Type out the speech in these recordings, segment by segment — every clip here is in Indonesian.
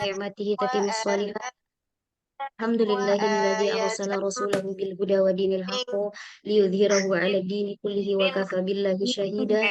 نعمته تتم الصالحات الحمد لله الذي أرسل رسوله بالهدى ودين الحق ليظهره على الدين كله وكفى بالله شهيدا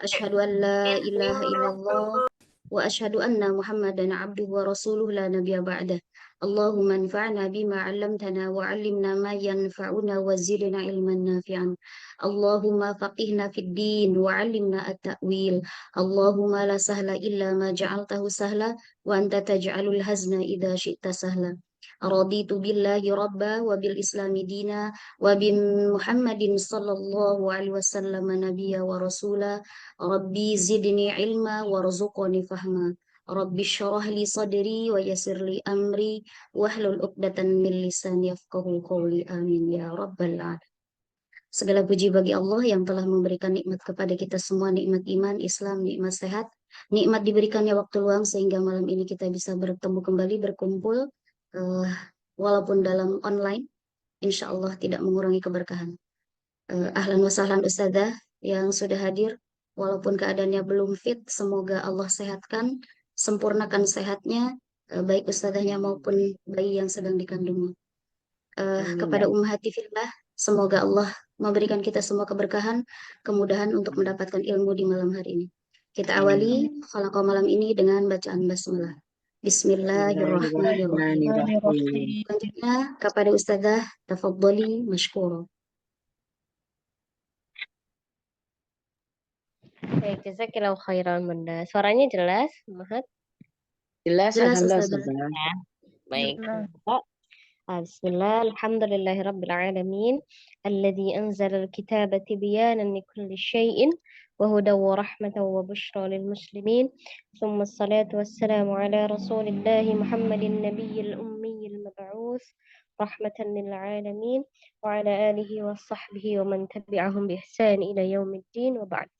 أشهد أن لا إله إلا الله وأشهد أن محمدا عبده ورسوله لا نبي بعده اللهم انفعنا بما علمتنا وعلمنا ما ينفعنا وزدنا علما نافعا اللهم فقهنا في الدين وعلمنا التأويل اللهم لا سهل إلا ما جعلته سهلا وأنت تجعل الحزن إذا شئت سهلا رضيت بالله ربا وبالإسلام دينا وبمحمد صلى الله عليه وسلم نبيا ورسولا ربي زدني علما وارزقني فهما ربي اشرح لي صدري ويسر لي أمري واحلل عقدة من لساني يفقهوا قولي آمين يا رب العالمين. Segala puji bagi Allah yang telah memberikan nikmat kepada kita semua, nikmat iman, Islam, nikmat sehat, nikmat diberikannya waktu luang sehingga malam ini kita bisa bertemu kembali, berkumpul, eh, walaupun dalam online, insya Allah tidak mengurangi keberkahan. Ahlan wa sahlan Ustazah yang sudah hadir, walaupun keadaannya belum fit, semoga Allah sehatkan, sempurnakan sehatnya, baik Ustazahnya maupun bayi yang sedang dikandungnya. Kepada ummahati fillah, semoga Allah memberikan kita semua keberkahan, kemudahan untuk mendapatkan ilmu di malam hari ini. Kita awali khalaqah malam ini dengan bacaan basmalah. Bismillahirrahmanirrahim. Selanjutnya kepada Ustazah, tafadhali mashkura. Baik, jazakallahu khairan Bunda. Suaranya jelas, Mahat? Jelas, Jelas alhamdulillah. Ustazah. Ya. Baik. Bismillah, alhamdulillahi rabbil alamin, alladzi anzala al-kitaba tibyanan likulli syai'in wa hudan wa rahmatan wa bushra lil muslimin. Thumma as-salatu wassalamu ala rasulillahi Muhammadin nabiyyil ummiyil mab'uts rahmatan lil alamin wa ala alihi wa sahbihi wa man tabi'ahum bi ihsan ila yaumiddin wa ba'd.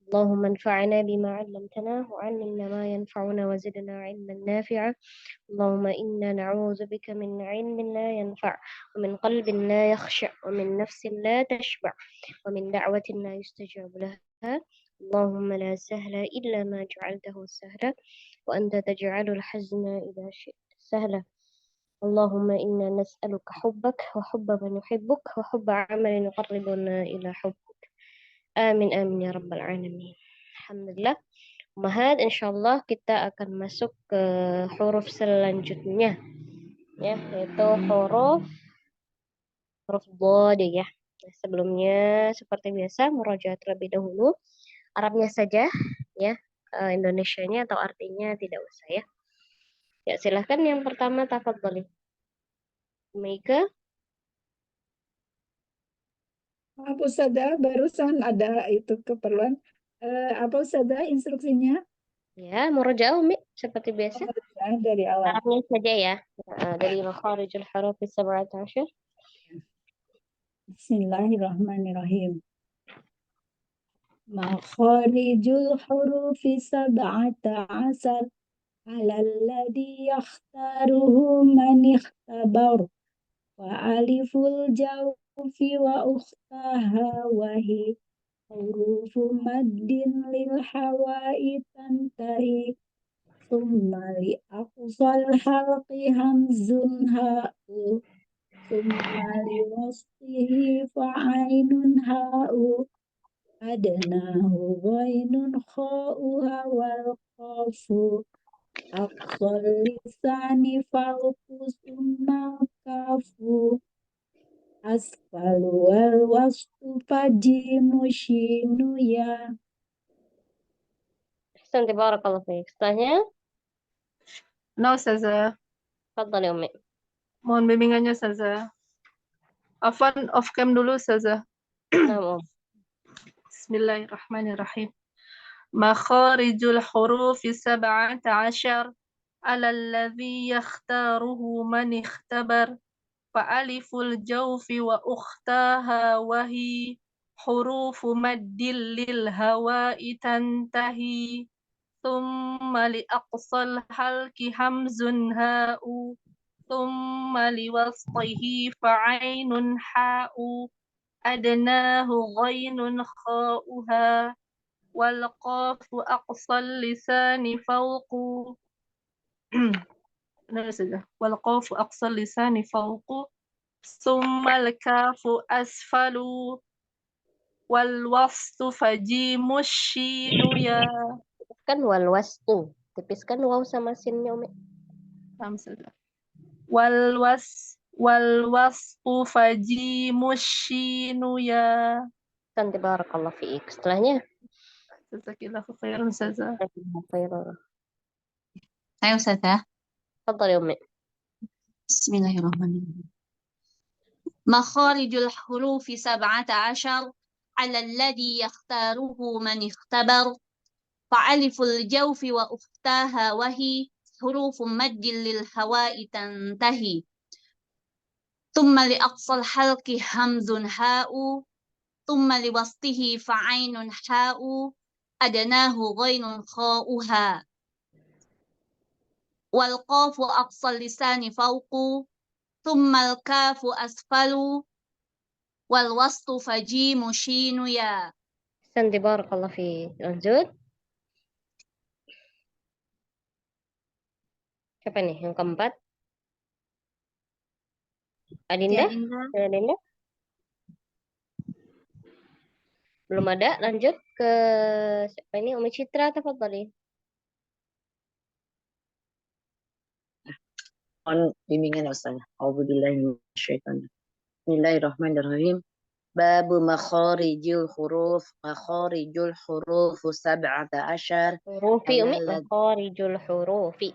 اللهم انفعنا بما علمتنا وعلمنا ما ينفعنا وزدنا علما نافعا اللهم إنا نعوذ بك من علم لا ينفع ومن قلب لا يخشع ومن نفس لا تشبع ومن دعوة لا يستجاب لها اللهم لا سهل إلا ما جعلته سهلا وأنت تجعل الحزن إذا شئت سهلا اللهم إنا نسألك حبك وحب من يحبك وحب عمل يقربنا إلى حبك Amin amin ya rabbal alamin. Alhamdulillah. Mahat, insyaallah kita akan masuk ke huruf selanjutnya, ya, yaitu huruf dhad ya. Sebelumnya seperti biasa murajaah terlebih dahulu. Arabnya saja, ya. Indonesianya atau artinya tidak usah ya. Ya, silahkan yang pertama tafadhali. Meika. Apa Ustazah, barusan ada itu keperluan. Apa Ustazah instruksinya? Ya, murajaah Umi seperti biasa. Dari awal. Arabnya saja ya. Dari makharijul huruf 17. Bismillahirrahmanirrahim. Makharijul hurufi sab'ata asar alalladhi yakhtaruhu man ikhtabar wa aliful jawfi wa ukhtaha wahi hurufu maddin lil hawai tantahi summa li aqsal halqi hamzun ha'u summa li wasfihi fa'ainun ha'u adnahu ghainun kha'uha wal qafu aqsal lisani fa'uku summa kafu asfalu wal wasfu fajimu shinu ya. Ahsan, barakallahu fiik. Setelahnya, No, Ustazah. tafadhali Umi. Mohon bimbingannya, Ustazah. Afwan, off cam dulu, Ustazah. Naam. Bismillahirrahmanirrahim. Makharijul hurufi 17 ala alladhi yakhtaruhu man ikhtabar fa'aliful jawfi wa ukhtaha wahi hurufu maddil lil hawa'i tantahi thumma li aqsal halki hamzun ha'u thumma li wasṭihi fa'ainun ha'u adnahu ghainun kha'uha wal qafu aqsal lisani fawqu benar saja. Wal qafu aqsal lisani fawqu summal kafu asfalu wal wastu fajimu shinu ya. Kan wal wastu. Tipiskan waw sama sinnya, Umi. Paham saja. Wal wastu fajimu shinu ya. Santi barakallah fiik. Setelahnya. Jazakillahu khairan saja. Saya Ustazah. Tafadhali ya Umi. Bismillahirrahmanirrahim. Makharijul hurufi 17 على الذي يختاره من اختبر فألف الجوف وأختاها وهي حروف مد للهواء تنتهي ثم لأقصى الحلق همز هاء ثم لوسطه فعين حاء أدناه غين خاؤها والقاف أقصى اللسان فوق ثم الكاف أسفل والوسط فجيم شين يا. Santi barakallah fiik. Lanjut. Siapa nih yang keempat? Adinda? Adinda? Belum ada. Lanjut ke siapa ini? Umi Citra, tafadhali. Mohon bimbingan Ustaz. A'udzubillahi minasyaitonir. Bismillahirrahmanirrahim. Babu makharijul huruf 17 Hurufi Umi. Makharijul hurufi.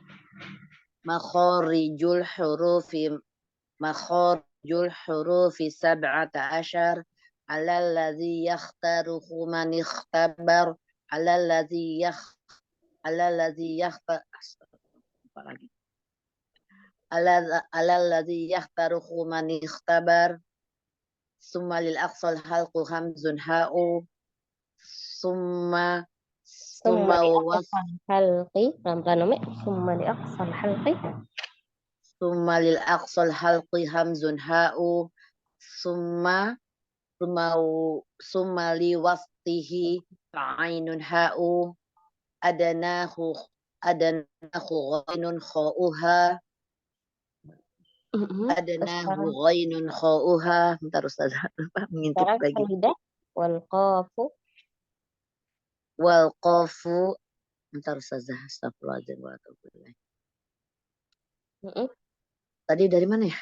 makharijul hurufi 17 على الذي يختاره من اختبر على الذي يختار على الذي يختاره من اختبر ثم للأقصى الحلق همز هاء ثم halqi. Pelan-pelan Umi. Summa li aqsal halqi. ثم للأقصى الحلق همز هاء ثم لوسطه عين هاء أدناه غين خاؤها غين خاؤها. Bentar Ustaz, mengintip lagi. Wal qafu. Bentar Ustaz, astagfirullahaladzim. Tadi dari mana ya?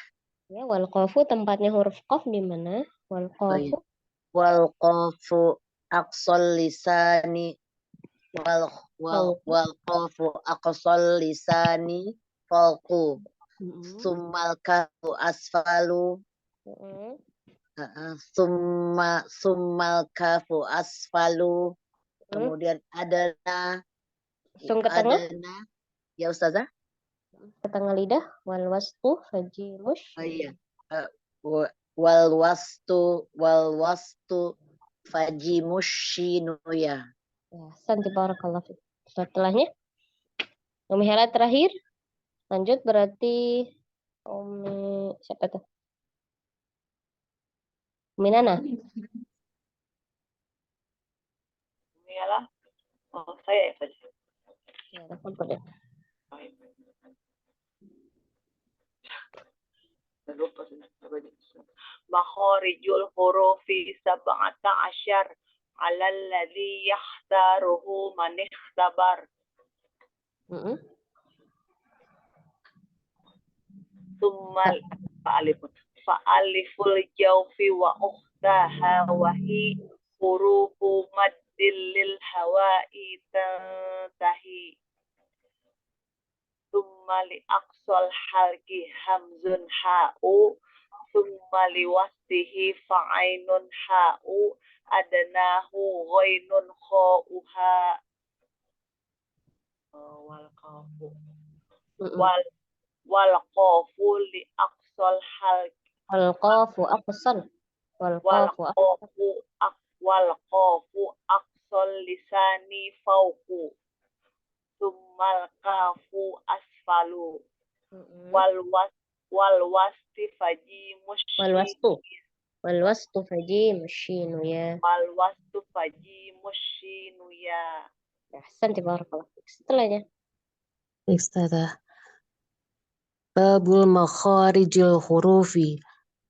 Ya, wal qafu tempatnya huruf qaf di mana? Wal qafu. Wal qafu aqsal lisani wal qafu aqsal lisani fawqu summal kafu asfalu summal kafu asfalu. Kemudian adana ya Ustazah, ke tengah lidah. Wal wastu fajimush. oh iya, wal wastu fajimushinu ya. Santi barakallah fiik. Setelahnya Umi Hera terakhir. Lanjut berarti Umi siapa tuh? Umi Nana. Umi Hera. Oh, saya saja. Ya, boleh. Makharijul hurufi 17 على الذي يختاره من اختبر ثم فألف الجوف وأختها وهي حروف مد للهواء تنتهي ثم لأقصى الحلق همز حاء ثم لوسطه فعين حاء أدناه غين خاؤها والقاف لأقصى الحلق والقاف أقصى اللسان فوق ثم الكاف أسفل والوسط فجيم والوسط فجيم الشين يا. Ahsan, barakallah. Setelahnya. Ustazah. Babul makharijil hurufi.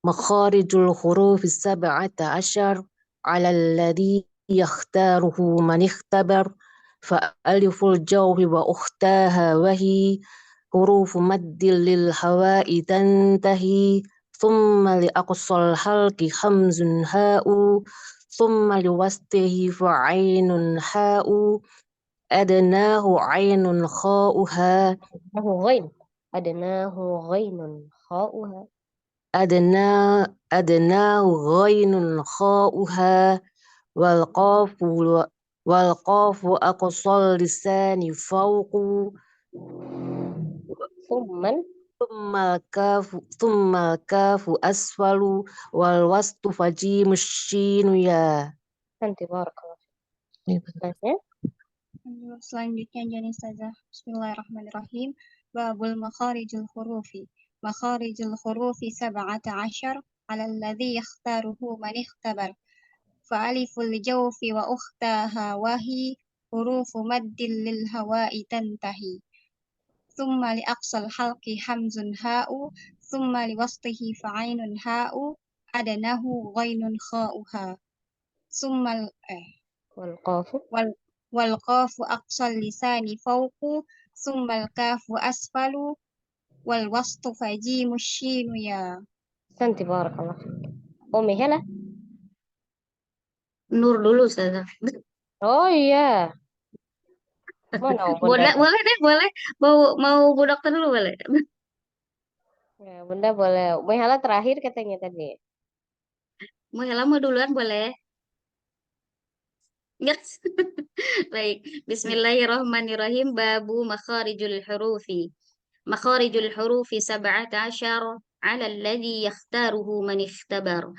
Makharijul hurufi sab'ata asyar ala alladhi yakhtaruhu man ikhtabar. Fa'aliful jawfi wa ukhtaha wahi hurufu maddil lil hawa'i tantahi. Thumma li aqsal halki hamzun ha'u. Thumma li wastihi fa'ainun ha'u. Adnahu ainun kha'uha. Adnahu ghainun kha'uha. Adnahu ghainun kha'uha. Wal qafu aqsal lisani fawqu. Thummal kafu asfalu. Wal wastu fajimu shinu ya. Nanti barakallah. Selanjutnya jadi Ustazah. Bismillahirrahmanirrahim. Babul makharijul hurufi. Makharijul hurufi sab'ata asyar ala alladhi yakhtaruhu man ikhtabar. Fa'aliful jawfi wa ukhtaha wahi hurufu maddil lil hawa'i tantahi. Thumma li aqsal halqi hamzun ha'u. Thumma li wastihi fa'ainun ha'u. Adanahu ghainun kha'uha. Wal qafu aqsal lisani fawqu. Thummal kafu asfalu. Wal wastu fajimu shinu ya. Nanti barakallah. Umi Hela. Nur dulu Ustazah. Oh iya. Mana Bunda? Boleh deh, boleh. Mau Bu Dokter dulu boleh. Ya, Bunda boleh. Umi Hela terakhir katanya tadi. Mau Hela mau duluan boleh. Yes. Baik. Bismillahirrahmanirrahim. Babu makharijul hurufi. Makharijul hurufi sab'ata asyar ala alladhi yakhtaruhu man ikhtabar.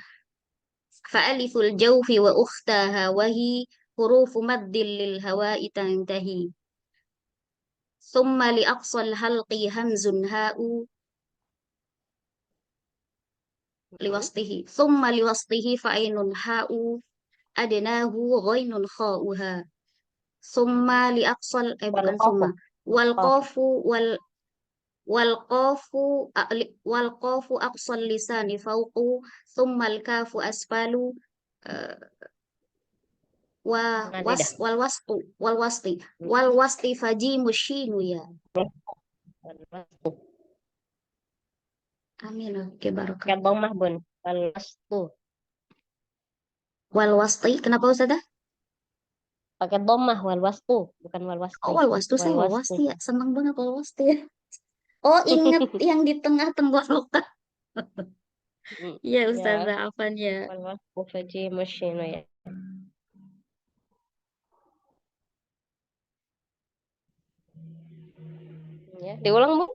Fa'aliful jawfi wa ukhtaha wahi hurufu maddil lil hawa'i tantahi. Thumma li aqsal halqi hamzun ha'u liwastihi. Thumma liwastihi fa'inun ha'u adnahu ghainun kha'uha. Summa li aqsal bukan summa. Wal qafu aqsal lisani fawqu. Summa al kafu asfalu. Wal wasti fajimu shinu ya. Amin. Oke, Pakai barakallah. dhammah Bun. Wal wasti, kenapa Ustazah? Pakai dhammah wal wastu, bukan wal wasti. Oh, wal wastu saya wal wasti ya. Senang banget wal wasti ya. Oh, ingat yang di tengah tenggorokan. Iya, Ustazah, apanya? Wal wastu fajimu shinu ya. Ya, diulang Bu.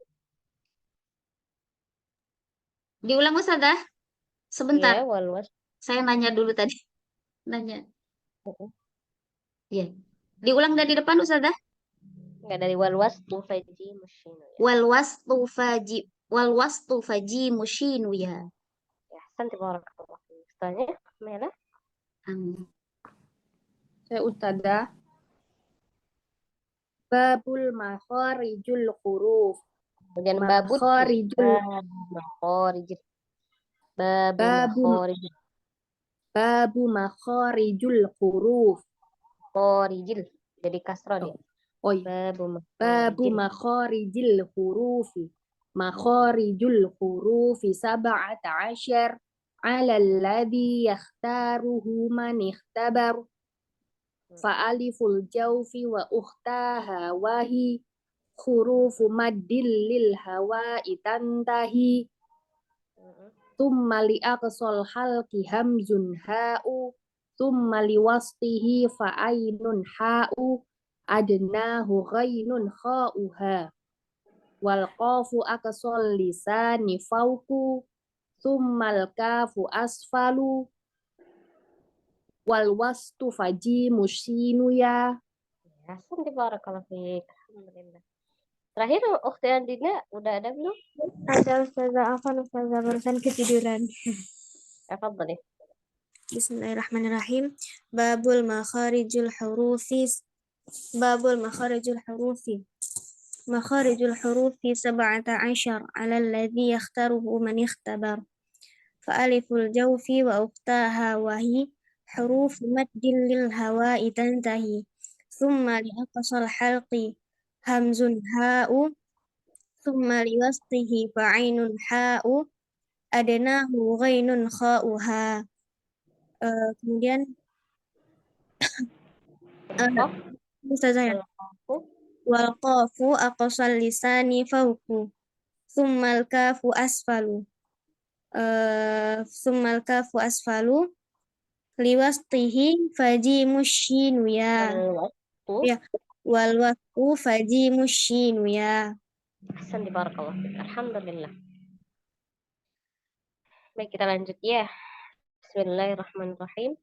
Diulang Ustazah. Sebentar. Ya, wal wastu. Saya nanya dulu tadi. Nanya. Iya. Diulang dari depan Ustazah. Enggak, dari wal wastu fajimu shinu ya. Wal wastu fajimu shinu ya. Ya, santi barakallah. Tanya, Mela? Saya Ustazah. Babul makharijul huruf. Kemudian babut. Babu makharijul huruf. Kharijil. Jadi kasrah nih. Oh iya. Babu makharijil hurufi. Makharijul hurufi sab'ata asyar ala alladhi yakhtaruhu man ikhtabar. Fa'aliful jawfi wa ukhtaha wahi hurufu maddil lil hawa'i tantahi. Thumma li aqsal halki hamzun ha'u. Thumma li wastihi fa'ainun ha'u. Adnahu ghainun kha'uha. Wal qafu aqsal lisani fawqu. Thummal kafu asfalu. Wal wastu fajimu shinu ya. Ya, santi barakallah fiik. Alhamdulillah. Terakhir Ukhti Andina udah ada belum? Ada Ustazah Afan, Ustazah barusan ketiduran. Tafadhali. Bismillahirrahmanirrahim. Babul makharijul hurufi. مخارج الحروف 17 على الذي يختاره من اختبر فألف الجوف وأختاها وهي حروف مد للهواء تنتهي ثم لأقصى الحلق همز هاء ثم لوسطه فعين حاء أدناه غين خاؤها. Kemudian Ustazah ya. Wal qafu aqsal lisani fawqu thummal kafu asfalu liwastihi fajimu shinu ya wal wasfu fajimu shinu ya. Ahsan, barakallah. Alhamdulillah. Baik, kita lanjut ya. Bismillahirrahmanirrahim.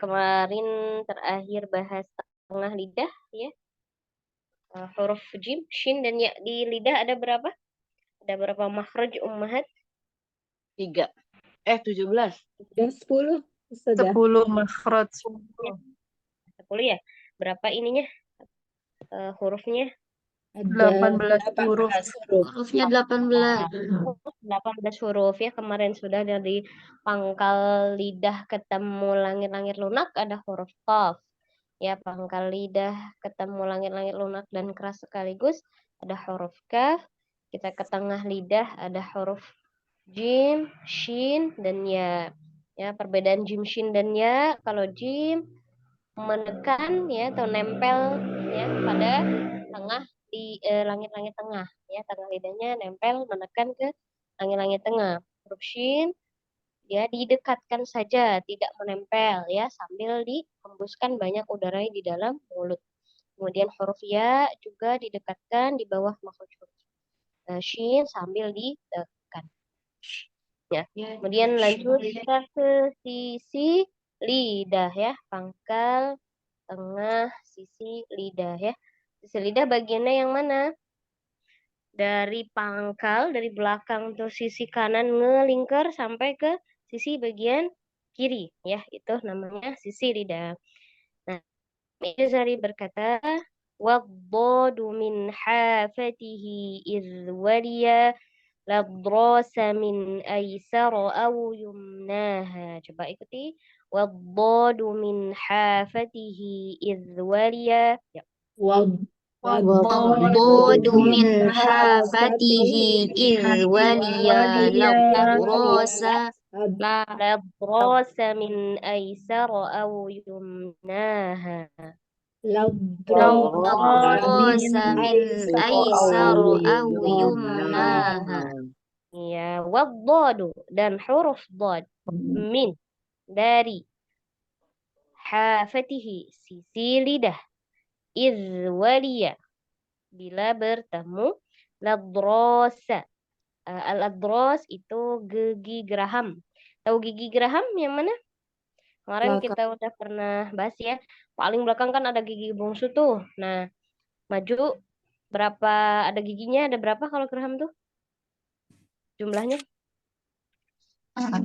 Kemarin terakhir bahas tengah lidah ya. Huruf jim, shin dan ya di lidah ada berapa? Ada berapa makhraj ummahat? 3. 17. Dan 10 sudah. 10 makhraj. 10 ya. Berapa ininya? Hurufnya? Ada 18 huruf. Hurufnya 18. 18 huruf ya. Kemarin sudah dari pangkal lidah ketemu langit-langit lunak ada huruf qaf. Ya, pangkal lidah ketemu langit-langit lunak dan keras sekaligus ada huruf kaf. Kita ke tengah lidah ada huruf jim, shin, dan ya. Ya, perbedaan jim, shin, dan ya. Kalau jim menekan ya atau nempel ya pada tengah di langit-langit tengah ya, tengah lidahnya nempel menekan ke langit-langit tengah. Huruf shin ya didekatkan saja, tidak menempel ya, sambil dihembuskan banyak udara di dalam mulut. Kemudian huruf ya juga didekatkan di bawah makhraj huruf shin sambil ditekan. Ya. Kemudian lanjut kita ke sisi lidah ya, pangkal tengah sisi lidah ya. Sisi lidah bagiannya yang mana? Dari pangkal, dari belakang tuh sisi kanan ngelingkar sampai ke sisi bagian kiri ya, itu namanya sisi lidah. Nah, Al-Jazari berkata waddadu min hafatihi idh waliya ladrasa min aysara aw yumnaha. Coba ikuti. Waddadu min hafatihi idh waliya. Ya. والضاد من حافته إذ ولي لضراس من أيسر أو يمناها. لضراس من أيسر أو يمناها. Ya, waddadu dan huruf dad min dari hafatihi sisi lidah iz waliya bila bertemu ladrasa. Al-adras itu gigi geraham. Tahu gigi geraham yang mana? Kemarin kita udah pernah bahas ya. Paling belakang kan ada gigi bungsu tuh. Nah, maju berapa ada giginya? Ada berapa kalau geraham tuh? Jumlahnya? 8.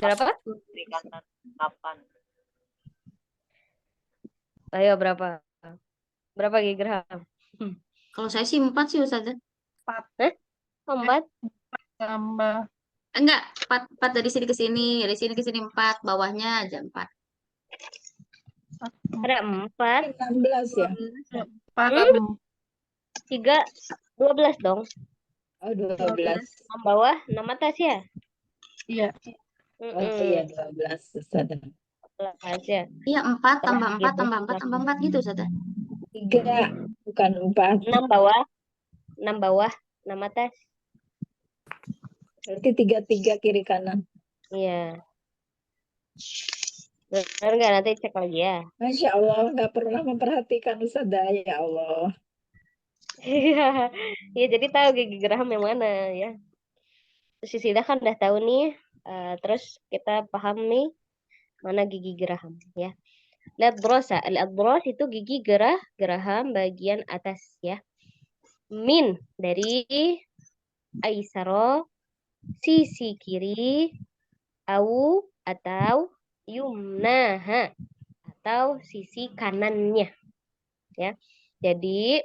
Berapa? 8. Ayo berapa? Berapa gigi geraham? Kalau saya sih 4 sih Ustazah. 4. 4? Tambah. Enggak, 4 dari sini ke sini, dari sini ke sini 4, bawahnya aja 4. Ada 4. 16 ya? 3, 12 dong. Oh, 12. 6 bawah, 6 atas ya? Iya. Oh iya, 12 Ustazah. 12 ya. Iya, 4 tambah 4 tambah 4 tambah 4 gitu Ustazah. 3, bukan 4. 6 bawah, 6 bawah, 6 atas. Berarti 3 kiri kanan. Iya. Benar nggak? Nanti cek lagi ya. Masya Allah, nggak pernah memperhatikan Ustazah, ya Allah. Iya, ya jadi tahu gigi geraham yang mana ya. Terus Sisidah kan udah tahu nih. Terus kita paham nih mana gigi geraham ya. Ladrosa, al-adros itu gigi geraham bagian atas ya. Min dari aisaro sisi kiri, au atau yumnaha atau sisi kanannya ya. Jadi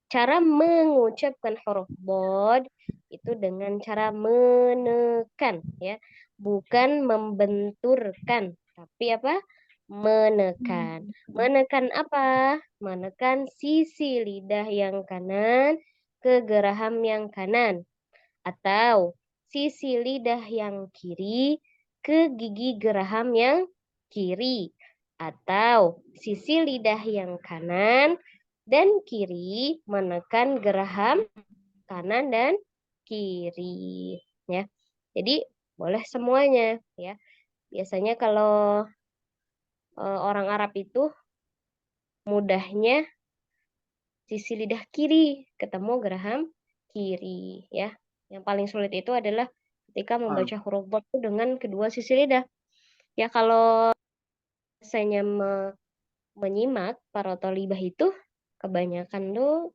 cara mengucapkan huruf bod itu dengan cara menekan ya, bukan membenturkan, tapi apa? Menekan. Menekan apa? Menekan sisi lidah yang kanan ke geraham yang kanan atau sisi lidah yang kiri ke gigi geraham yang kiri atau sisi lidah yang kanan dan kiri menekan geraham kanan dan kiri ya. Jadi boleh semuanya ya. Biasanya kalau orang Arab itu mudahnya sisi lidah kiri ketemu geraham kiri ya. Yang paling sulit itu adalah ketika membaca huruf bod itu dengan kedua sisi lidah. Ya kalau biasanya menyimak para thalibah itu kebanyakan tuh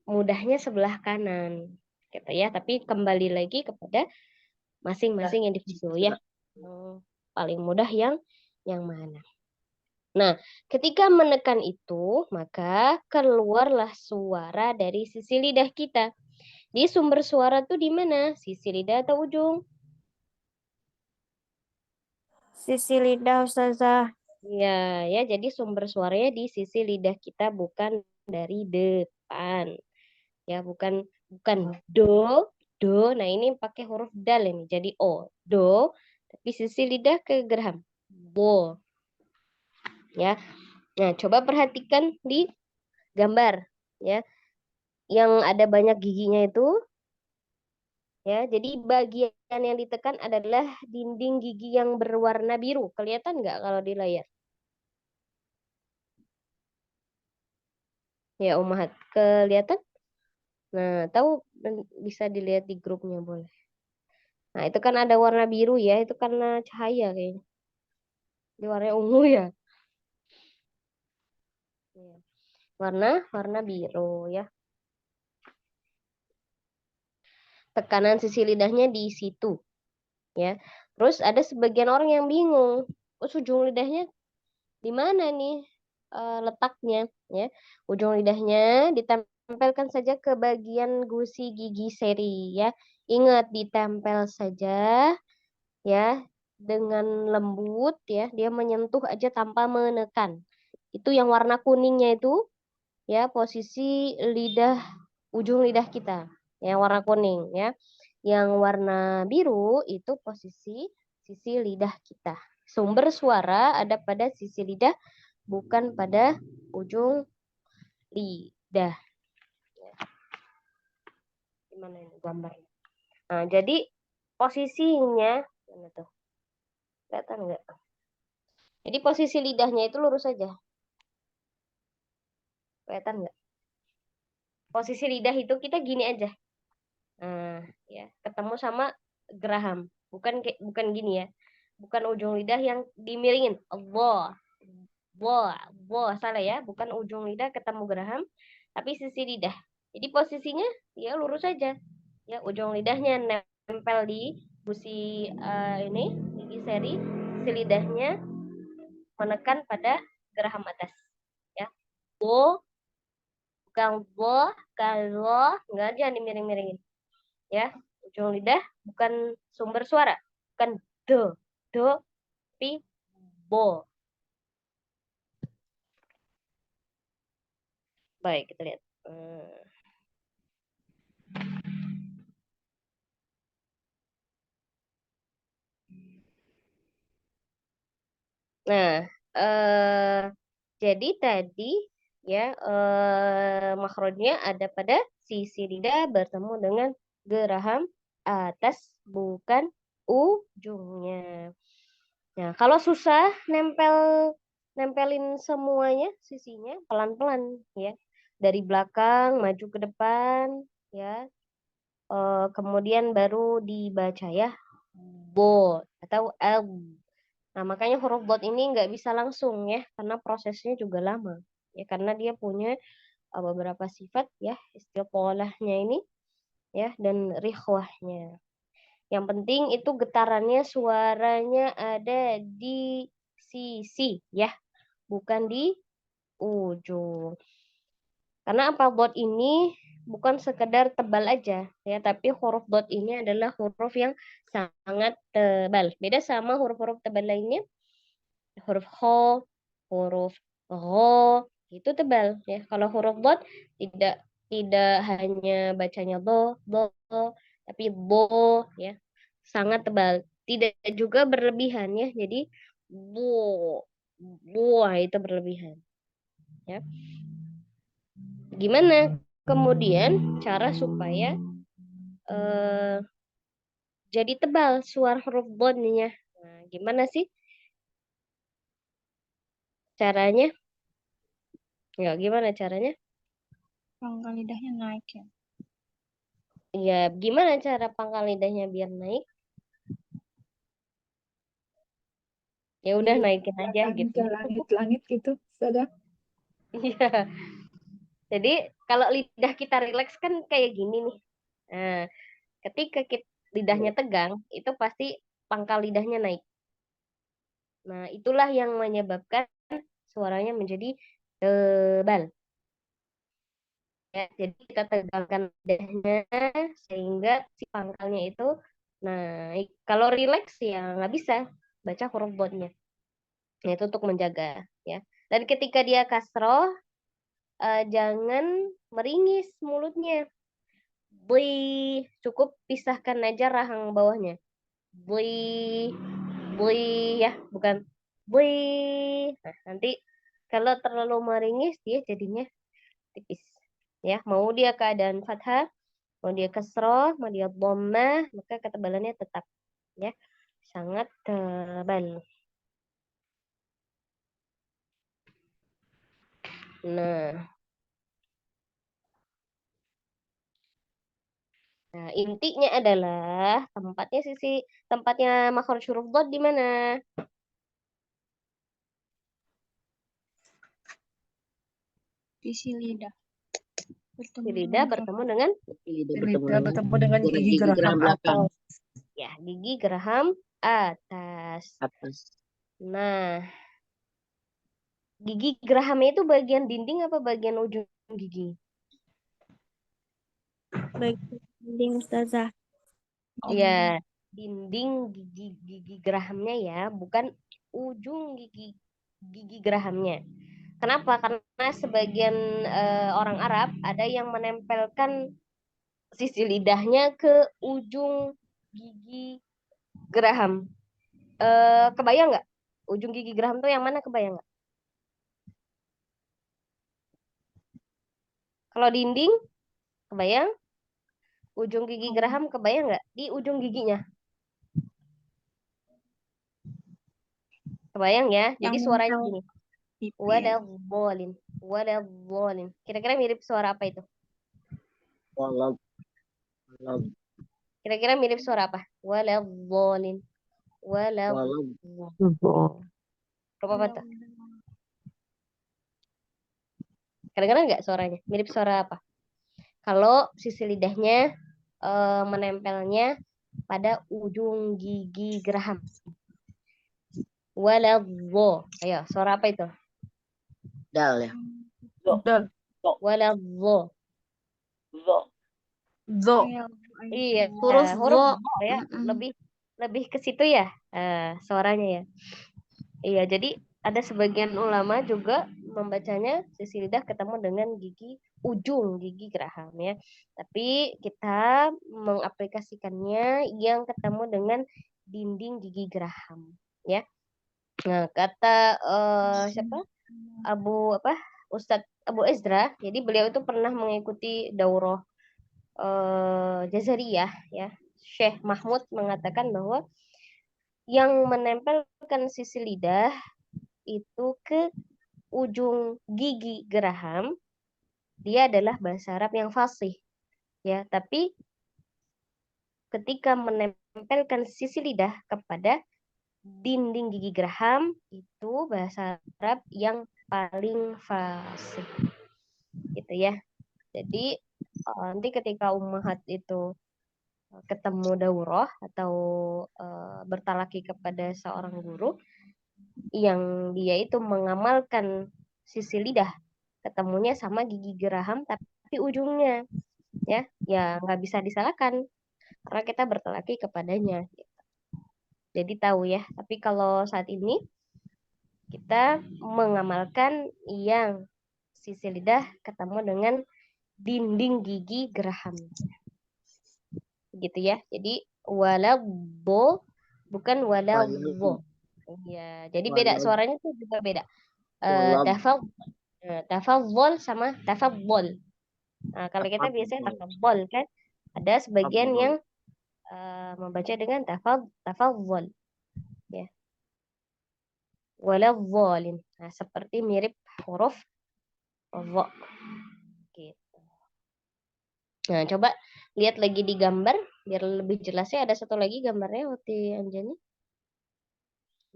mudahnya sebelah kanan gitu ya, tapi kembali lagi kepada masing-masing individu ya. Paling mudah yang mana. Nah, ketika menekan itu, maka keluarlah suara dari sisi lidah kita. Di sumber suara tuh di mana? Sisi lidah atau ujung? Sisi lidah, Ustazah. Ya, jadi sumber suaranya di sisi lidah kita, bukan dari depan. Ya, bukan do. Nah, ini pakai huruf dal ini. Jadi o, do, tapi sisi lidah ke geraham. Bo. Ya. Nah, coba perhatikan di gambar ya. Yang ada banyak giginya itu ya. Jadi bagian yang ditekan adalah dinding gigi yang berwarna biru. Kelihatan nggak kalau di layar? Ya, Ummahat, kelihatan? Nah, tahu bisa dilihat di grupnya boleh. Nah, itu kan ada warna biru ya, itu karena cahaya kayaknya. Di warna ungu ya. Warna biru ya. Tekanan sisi lidahnya di situ. Ya. Terus ada sebagian orang yang bingung. Ujung lidahnya di mana nih letaknya ya? Ujung lidahnya ditempelkan saja ke bagian gusi gigi seri ya. Ingat, ditempel saja ya dengan lembut ya. Dia menyentuh aja tanpa menekan. Itu yang warna kuningnya itu ya, posisi lidah, ujung lidah kita yang warna kuning ya. Yang warna biru itu posisi sisi lidah kita. Sumber suara ada pada sisi lidah, bukan pada ujung lidah. Gimana ini gambarnya? Nah, jadi posisinya mana tuh? Kelihatan nggak? Jadi posisi lidahnya itu lurus saja. Kelihatan nggak? Posisi lidah itu kita gini aja. Nah, ya, ketemu sama geraham. Bukan gini ya. Bukan ujung lidah yang dimiringin. Allah. Salah ya. Bukan ujung lidah ketemu geraham, tapi sisi lidah. Jadi posisinya ya lurus saja. Ya, ujung lidahnya nempel di gusi ini, gigi seri. Sisi lidahnya menekan pada geraham atas. Ya. Bukan kalau nggak aja dimiring-miringin. Ya, ujung lidah bukan sumber suara, bukan do, tapi bo. Baik, kita lihat. Nah, jadi tadi ya makhrajnya ada pada sisi lidah bertemu dengan geraham atas, bukan ujungnya. Nah, kalau susah nempelin semuanya sisinya pelan-pelan ya. Dari belakang maju ke depan ya. Kemudian baru dibaca ya. Bo atau el. Nah, makanya huruf bod ini nggak bisa langsung ya, karena prosesnya juga lama. Ya, karena dia punya beberapa sifat ya, istiqolahnya ini ya, dan rikhwahnya. Yang penting itu getarannya, suaranya ada di sisi ya, bukan di ujung. Karena apa? Dot ini bukan sekedar tebal aja ya, tapi huruf dot ini adalah huruf yang sangat tebal. Beda sama huruf-huruf tebal lainnya, huruf ho, huruf ro itu tebal ya. Kalau huruf dot tidak hanya bacanya do, tapi bo ya, sangat tebal. Tidak juga berlebihan ya. Jadi bo, itu berlebihan ya. Gimana kemudian cara supaya jadi tebal suara huruf dot-nya? Nah, gimana sih caranya? Ya, gimana caranya? Pangkal lidahnya naik ya. Ya, gimana cara pangkal lidahnya biar naik? Ya udah naikin aja Diletakkan gitu. ke langit-langit gitu, Ustazah. Iya. Jadi kalau lidah kita rileks kan kayak gini nih. Nah, ketika lidahnya tegang, itu pasti pangkal lidahnya naik. Nah, itulah yang menyebabkan suaranya menjadi tebal. Ya, jadi kita tegangkan lidahnya sehingga si pangkalnya itu naik. Kalau rileks ya nggak bisa baca huruf dotnya. Nah, itu untuk menjaga ya. Dan ketika dia kasroh, jangan meringis mulutnya. Bui, cukup pisahkan aja rahang bawahnya. Bui, bui ya, bukan bui. Nah, nanti kalau terlalu meringis dia jadinya tipis. Ya, mau dia keadaan fathah, mau dia kasroh, mau dia dhammah, maka ketebalannya tetap ya sangat tebal. Nah, intinya adalah tempatnya makhraj huruf dhad di mana? Sisi lidah. Di lidah bertemu dengan Lidah bertemu dengan gigi geraham belakang. ya, gigi geraham atas. Nah, gigi gerahamnya itu bagian dinding apa bagian ujung gigi? Bagian dinding Ustazah. Ya, dinding gigi gerahamnya ya, bukan ujung gigi gerahamnya. Kenapa? Karena sebagian orang Arab ada yang menempelkan sisi lidahnya ke ujung gigi geraham. Kebayang nggak? Ujung gigi geraham tuh yang mana, kebayang nggak? Kalau dinding, kebayang? Ujung gigi geraham, kebayang nggak? Di ujung giginya. Kebayang ya? Jadi suaranya gini. Wadadhdallin. Wadadhdallin. Kira-kira mirip suara apa itu? Kira-kira mirip suara apa? Waladhdallin. Waladhdallin. Apa tuh? Kedengeran nggak suaranya? Mirip suara apa? Kalau sisi lidahnya menempelnya pada ujung gigi geraham. Waladhdall. Ayo, suara apa itu? Dal ya. Dal. Waladhdall. Zo. Iya, Huruf huruf dho. ya, lebih ke situ ya suaranya ya. Iya, jadi ada sebagian ulama juga membacanya sisi lidah ketemu dengan ujung gigi geraham ya. Tapi kita mengaplikasikannya yang ketemu dengan dinding gigi geraham ya. Nah, kata siapa? Ustadz Abu Ezra, jadi beliau itu pernah mengikuti daurah Jazariyah ya. Syekh Mahmud mengatakan bahwa yang menempelkan sisi lidah itu ke ujung gigi geraham, dia adalah bahasa Arab yang fasih ya. Tapi ketika menempelkan sisi lidah kepada dinding gigi geraham, itu bahasa Arab yang paling fasih gitu ya. Jadi nanti ketika ummahat itu ketemu daurah atau bertalaki kepada seorang guru yang dia itu mengamalkan sisi lidah ketemunya sama gigi geraham tapi ujungnya, ya nggak bisa disalahkan karena kita bertelaki kepadanya. Jadi tahu ya. Tapi kalau saat ini kita mengamalkan yang sisi lidah ketemu dengan dinding gigi geraham. Gitu ya. Jadi walabo bukan walabo. Ya, jadi beda suaranya tuh juga beda. Tafadhol sama tafadhol. Nah, kalau kita biasanya tafadhol kan ada sebagian yang membaca dengan tafadhol. Ya. Waladhdallin. Nah, seperti mirip huruf dha. Gitu. Nah, coba lihat lagi di gambar biar lebih jelasnya. Ada satu lagi gambarnya waktu Anjani.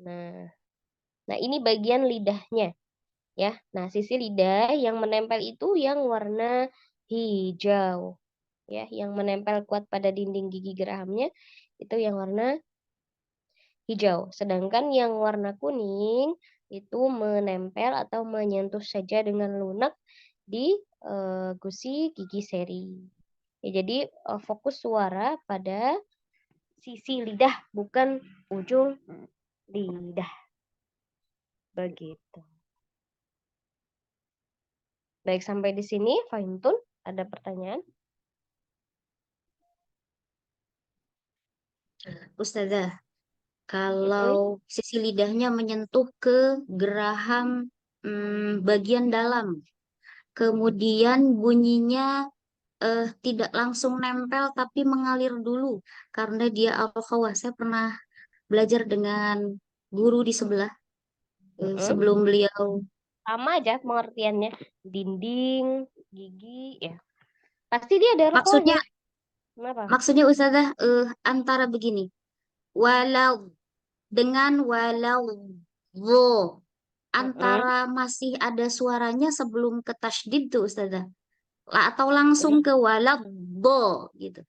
Nah, ini bagian lidahnya, ya. Nah, sisi lidah yang menempel itu yang warna hijau, ya. Yang menempel kuat pada dinding gigi gerahamnya itu yang warna hijau. Sedangkan yang warna kuning itu menempel atau menyentuh saja dengan lunak di gusi gigi seri. Ya, jadi fokus suara pada sisi lidah bukan ujung lidah. Begitu. Baik, sampai di sini Fahimtun, ada pertanyaan? Ustazah, kalau sisi lidahnya menyentuh ke geraham bagian dalam, kemudian bunyinya tidak langsung nempel tapi mengalir dulu karena dia al-khawah. Saya pernah belajar dengan guru di sebelah sebelum beliau. Sama aja pengertiannya, dinding gigi, ya pasti dia ada rokoknya. Maksudnya Ustazah antara begini, walau dengan walau wo, antara masih ada suaranya sebelum ke tasydid tuh Ustazah, atau langsung ke walau bo gitu.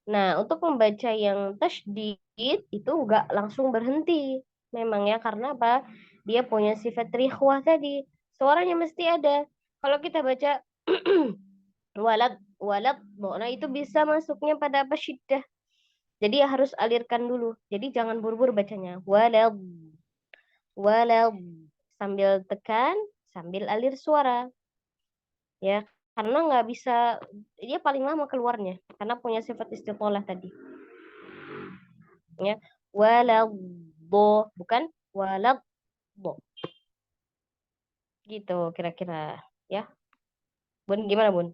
Nah, untuk membaca yang tasydid itu nggak langsung berhenti. Memang ya, karena apa? Dia punya sifat rikhwah tadi. Suaranya mesti ada. Kalau kita baca walad, nah itu bisa masuknya pada apa syiddah. Jadi harus alirkan dulu. Jadi jangan buru-buru bacanya. Walad. Sambil tekan, sambil alir suara. Ya, karena nggak bisa, dia paling lama keluarnya karena punya sifat istiqolah tadi, ya. Waladbo bukan waladbo, gitu kira-kira, ya. Bun, gimana Bun?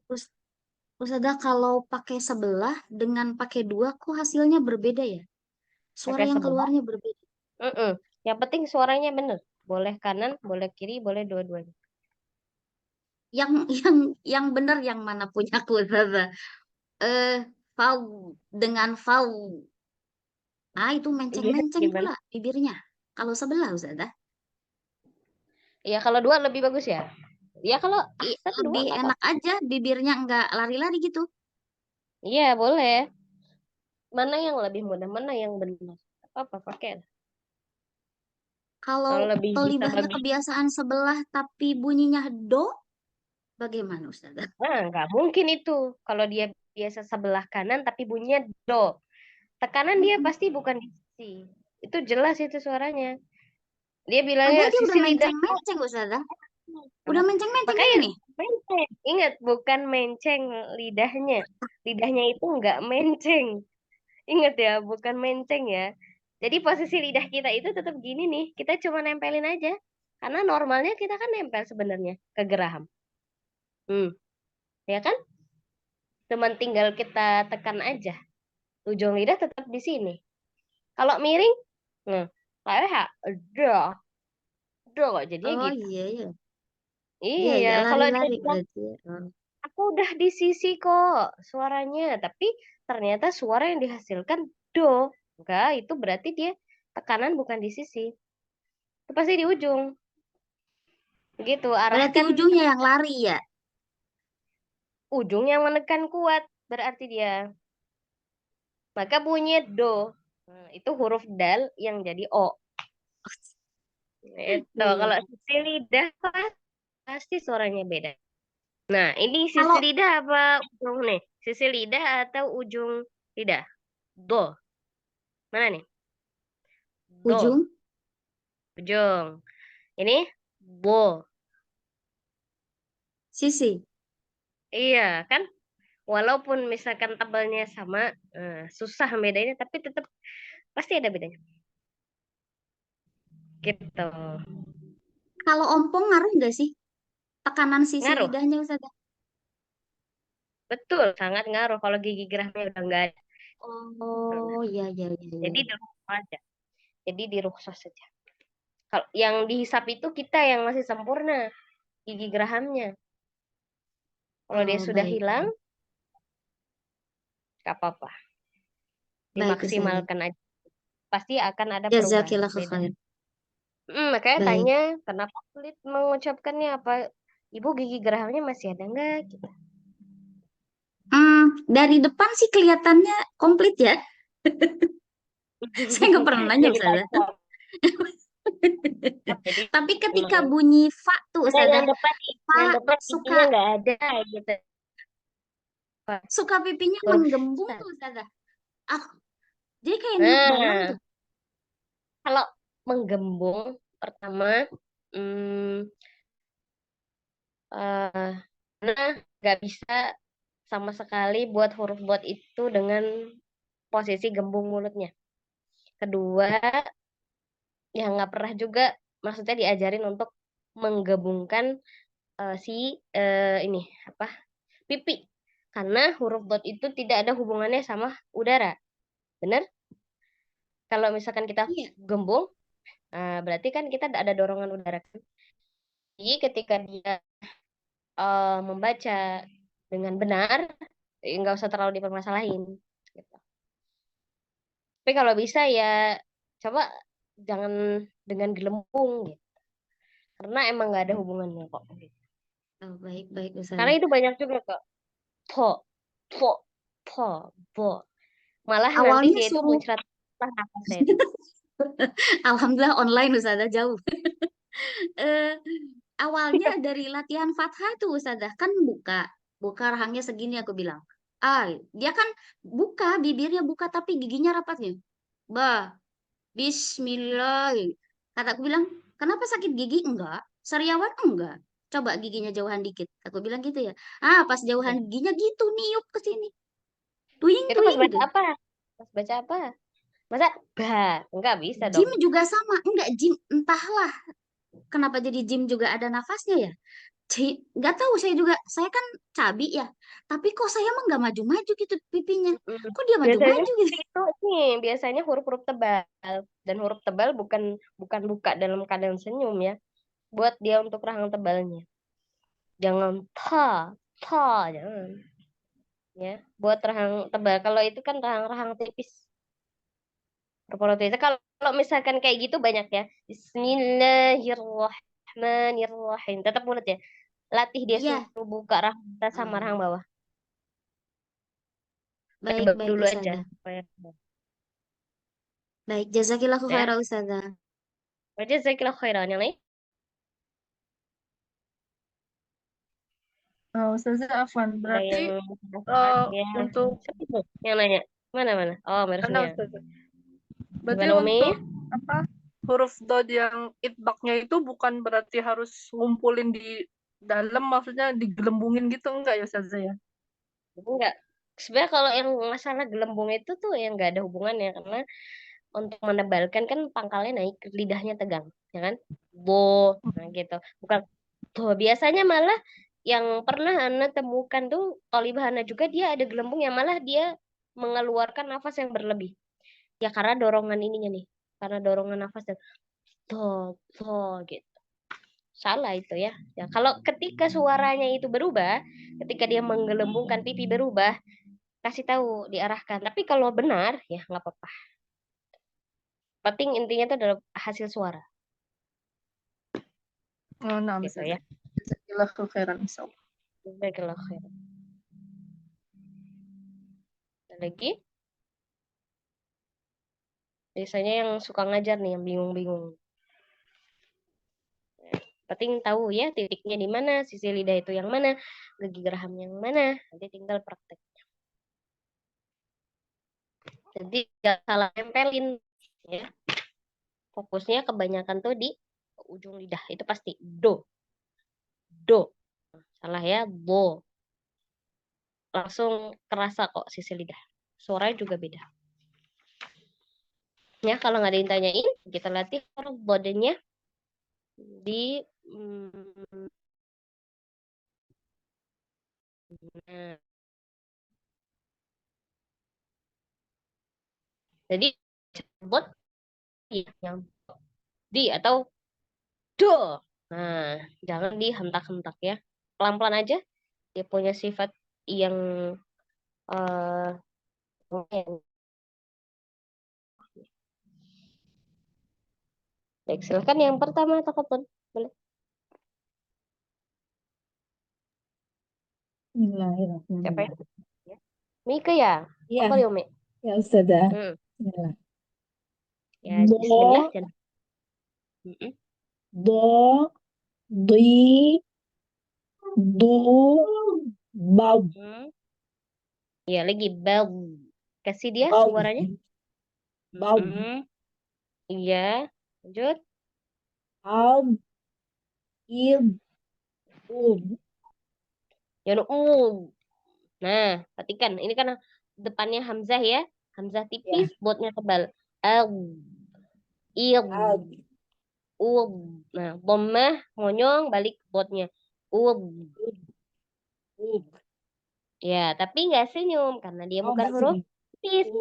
Ustazah, kalau pakai sebelah dengan pakai dua kok hasilnya berbeda ya, suara yang keluarnya berbeda. Yang penting suaranya bener, boleh kanan, boleh kiri, boleh dua-duanya. Yang benar yang mana punya aku Ustazah? Fau dengan fau. Itu menceng-menceng pula bibirnya. Kalau sebelah Ustazah. Ya kalau dua lebih bagus ya. Ya kalau lebih enak aja, bibirnya enggak lari-lari gitu. Iya boleh. Mana yang lebih mudah, mana yang benar? Apa pakai? Kalau lidahnya kebiasaan sebelah tapi bunyinya do, bagaimana Ustazah? Nah, nggak mungkin itu. Kalau dia biasa sebelah kanan tapi bunyinya do. Tekanan dia pasti bukan di sisi. Itu jelas itu suaranya. Dia bilangnya dia sisi udah lidah. menceng-menceng Ustazah. Udah menceng-menceng ini. Menceng. Ingat, bukan menceng lidahnya. Lidahnya itu nggak menceng. Ingat ya, bukan menceng ya. Jadi posisi lidah kita itu tetap gini nih. Kita cuma nempelin aja. Karena normalnya kita kan nempel sebenarnya ke geraham. Ya kan? Cuman tinggal kita tekan aja. Ujung lidah tetap di sini. Kalau miring, kayak do jadinya gitu. Iya, kalau dia bilang, aku udah di sisi kok suaranya, tapi ternyata suara yang dihasilkan do. Enggak, itu berarti dia tekanan bukan di sisi. Itu pasti di ujung. Gitu, arahkan. Berarti ujungnya yang lari ya? Ujung yang menekan kuat, berarti dia. Maka bunyi do. Itu huruf dal yang jadi o. Itu kalau sisi lidah pasti suaranya beda. Nah, ini sisi Kalau lidah apa ujung nih? Sisi lidah atau ujung lidah? Do. Mana nih? Do. ujung Ujung. Ini bo. sisi. Iya, kan? Walaupun misalkan tebalnya sama, susah bedanya, tapi tetap pasti ada bedanya. Gitu. Kalau ompong ngaruh nggak sih? Tekanan sisi Ngaruh. lidahnya Ustazah. Betul, sangat ngaruh kalau gigi gerahnya udah nggak ada. Oh, iya, iya, iya, iya. Jadi dirukhsah aja. Jadi dirukhsah saja. Kalau yang dihisap itu kita yang masih sempurna gigi gerahamnya. Kalau dia Oh, sudah baik. hilang, nggak apa-apa. Baik, Ustazah. Dimaksimalkan aja. Pasti akan ada perubahan. Jazakillah Beda. khair. Makanya Baik. tanya, kenapa sulit mengucapkannya apa? Ibu gigi gerahamnya masih ada nggak? Gitu. Dari depan sih kelihatannya komplit ya. Saya nggak pernah nanya Jadi Ustazah. pacar. Jadi Tapi ketika bunyi fa tuh yang Ustazah, depan fa giginya suka nggak ada gitu. pipinya Huruf menggembung tuh Ustazah. Ah, jadi kayak niup bawang Nah, tuh. kalau menggembung pertama, nah nggak bisa sama sekali buat huruf bot itu dengan posisi gembung mulutnya. Kedua, ya nggak pernah juga maksudnya diajarin untuk menggabungkan ini apa pipi karena huruf dot itu tidak ada hubungannya sama udara, benar? Kalau misalkan kita Iya. gembung, berarti kan kita ada dorongan udara kan? Jadi ketika dia membaca dengan benar, nggak usah terlalu dipermasalahin. Gitu. Tapi kalau bisa ya coba jangan dengan gelembung gitu. Karena emang nggak ada hubungannya kok. Oh, baik Karena Ustazah. itu banyak juga kok. Po, po, po, po. Malah nanti Awalnya dia itu suruh muncrat nafasnya itu. Alhamdulillah online Ustazah jauh. Eh, awalnya dari latihan Fathah tuh Ustazah kan buka rahangnya segini aku bilang. Dia kan buka bibirnya buka tapi giginya rapatnya. Bismillah. Kata aku bilang, kenapa sakit gigi? Enggak. Sariawan? Enggak. Coba giginya jauhan dikit. Aku bilang gitu ya. Pas jauhan giginya gitu niup ke sini. Tuing Itu pas tuing baca tuh. apa? Pas baca apa? Masa enggak bisa Jim dong. juga sama. Enggak Jim, entahlah. Kenapa jadi Jim juga ada nafasnya ya? Nggak tahu saya juga. Saya kan cabi ya. Tapi kok saya mah nggak maju-maju gitu pipinya. Kok dia Biasanya maju-maju gitu? itu nih, biasanya huruf-huruf tebal dan huruf tebal bukan buka dalam keadaan senyum ya. Buat dia untuk rahang tebalnya. Jangan jangan. Ya, buat rahang tebal. Kalau itu kan rahang-rahang tipis. Itu kalau misalkan kayak gitu banyak ya. Bismillahirrahmanirrahim. Tetap mulut ya. Latih dia Iya. suruh buka rahang atas sama rahang bawah. Baik Dulu aja. Ustazah. Baik, jazakillahu Ya. khairan Ustazah. Jazakallahu khairan. Yang lain? Ustazah Afwan, Ada berarti yang untuk siapa itu yang nanya? Mana? Oh, mana Merusmia. Ustazah? Berarti Gimana Umi? untuk apa huruf dod yang itbaknya itu bukan berarti harus ngumpulin di dalam, maksudnya digelembungin gitu enggak ya Ustazah ya? Enggak. Sebenarnya kalau yang masalah gelembung itu tuh yang nggak ada hubungannya karena untuk menebalkan kan pangkalnya naik, lidahnya tegang, ya kan? Nah gitu. Bukan tuh biasanya malah yang pernah Ana temukan tuh Thalibah Ana juga dia ada gelembung yang malah dia mengeluarkan nafas yang berlebih. Ya karena dorongan ininya nih. Karena dorongan nafas dan gitu. Salah itu ya. Ya, kalau ketika suaranya itu berubah, ketika dia menggelembungkan pipi berubah, kasih tahu diarahkan. Tapi kalau benar ya nggak apa-apa. Penting intinya itu adalah hasil suara. Nah, Gitu Ustazah. ya. Jazakallahu khairan insyaallah. Baiklah khair. Ada lagi? Biasanya yang suka ngajar nih yang bingung-bingung. penting tahu ya titiknya di mana, sisi lidah itu yang mana, gigi geraham yang mana. Nanti tinggal praktek. Jadi nggak salah tempelin ya. Fokusnya kebanyakan tuh di ujung lidah. Itu pasti do. Salah ya, bo. Langsung kerasa kok sisi lidah. Suaranya juga beda. Ya, kalau nggak ada yang tanyain, kita latih huruf bodenya di nah. Jadi bot yang di atau do. Nah, jangan dihentak-hentak ya. Pelan-pelan aja. Dia punya sifat yang baik, silakan yang pertama Tafadhol. Boleh. Siapa Bismillahirrahmanirrahim. ya? Mika ya? Iya, Apa ya, Umi? ya Ustazah. Bismillah. Ya, Do, bismillah. do, di, du, bab. Ya, lagi bab. Kasih dia Bab. suaranya. Bab. Iya, lanjut. Ab, ib, Jangan Nah, perhatikan. Ini kan depannya hamzah ya. Hamzah tipis, botnya tebal. Al, il, Nah, dhammah ngonyong balik botnya. Ya, tapi nggak senyum karena dia bukan huruf tipis.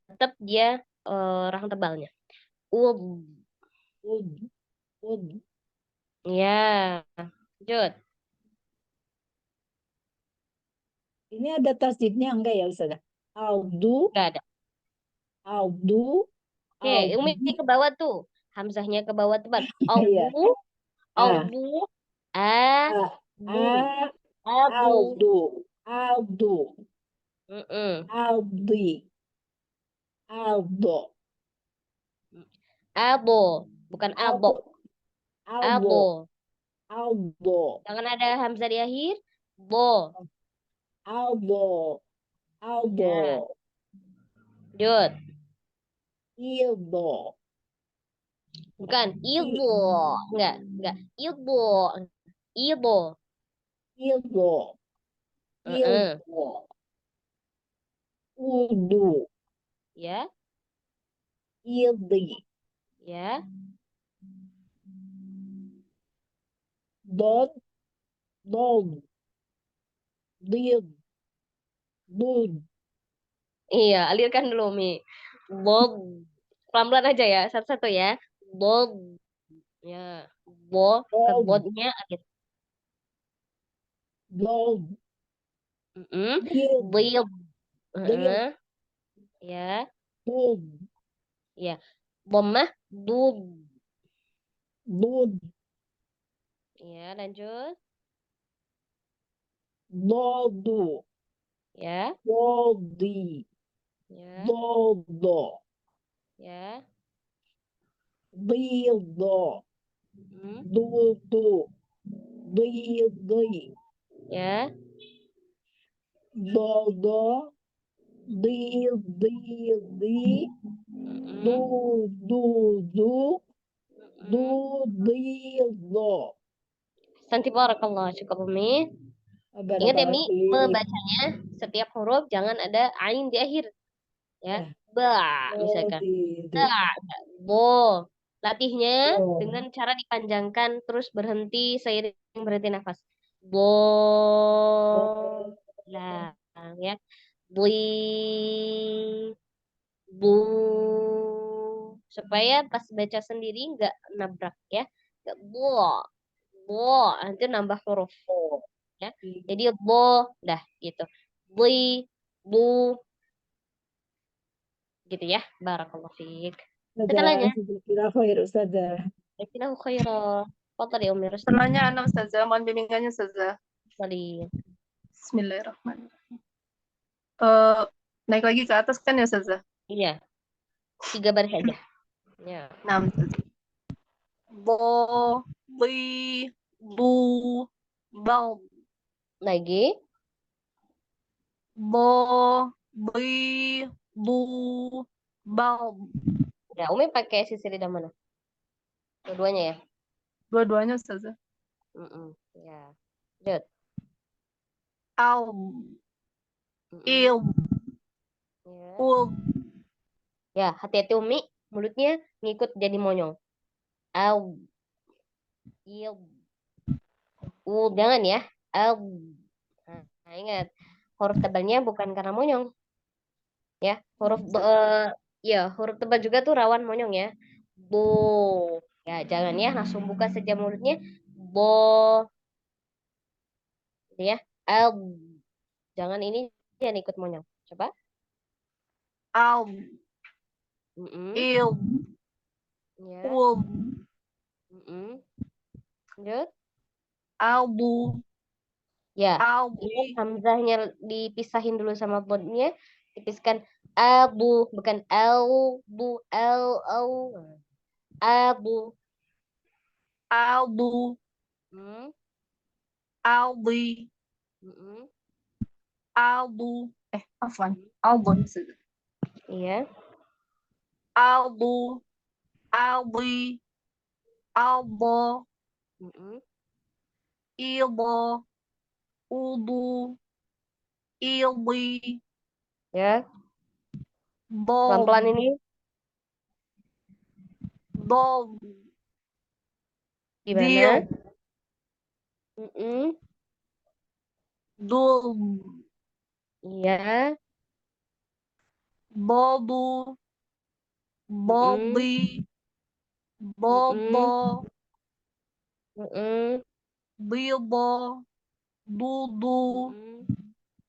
Tetap dia rahang tebalnya. Ya, lanjut. Ini ada tasdidnya enggak ya Ustazah? Audu. Enggak ada. Audu. Oke, Umi ke bawah tuh. Hamzahnya ke bawah tebal. Audu. Audu. Audu. Audu. Audi. Aldo. Abo, bukan abo. Abo. Aldo. Jangan ada hamzah di akhir. Bo. Aldo. Aldo. Lanjut. Ildo. Bukan ilbo. Enggak. Ilbo. Ilbo. Ildo. Ildo. Udu. Ya. Ildi. Ya. Dod. Dod. Did. Dud. Iya, alirkan dulu, Mi. Bob. Pelan-pelan aja ya, satu-satu ya. Bob. Ya. Bo, ke bodnya akhir. Bob. Bob. Ya. Dud. Ya. Dhammah dud. Dud. Ya, lanjut. Dodu. Ya. Dodi. Ya. Dodo. Ya. Dildo. Dudu. Didi. Ya. Dodo. Didi. Dudu. Dudildo. Santi barakallah, cukup Umi. Ingat ya Mi, membacanya setiap huruf jangan ada ain di akhir. Ya. Ba, misalkan. Ba, bo. Latihnya dengan cara dipanjangkan terus berhenti seiring berhenti nafas. Bo. Lah, ya. Bui. Bu. Supaya pas baca sendiri nggak nabrak ya. Nggak bo. Bo, nanti nambah huruf. Ya. Jadi bo, dah gitu. Bui, bu. Gitu ya. Barakallahu fiik. Setelahnya. Jazakallahu khair Ustazah. Jazakallahu khairan. Fadhal ya Umi Rusdi. Setelahnya anak Ustazah, mohon bimbingannya Ustazah. Kali. Bismillahirrahmanirrahim. Naik lagi ke atas kan ya Ustazah? Iya. 3 baris aja. Ya. Nah, Bo, li, lu, bal. Lagi. Bo, li, lu, bal. Ya, Umi pakai sisi lidah mana? Dua-duanya ya? Dua-duanya Ustazah. Ya. Lanjut. Al, il, Ya. ul. Ya, hati-hati Umi. Mulutnya ngikut jadi monyong. Au. Il. Jangan ya. Au. Nah, ingat. Huruf tebalnya bukan karena monyong. Ya, huruf tebal juga tuh rawan monyong ya. Bo. Ya, jangan ya langsung buka saja mulutnya. Bo. Gitu ya. Al. Jangan ini jangan ikut monyong. Coba. Al, il, Ya. ul. Lanjut. Albu. Ya. Albu. Ini hamzahnya dipisahin dulu sama bodnya. Tipiskan abu, bukan albu, al. Abu. Albu. Albi. Albu. Afwan. Albun. Iya. Albu. Albi. Albo. Ilbo. Udu. Ilbi. Ya. Bob. Pelan-pelan ini. Bob. Gimana? Dul. Iya. Bobu. Bobby. Bobo. Bilbo. Dudu.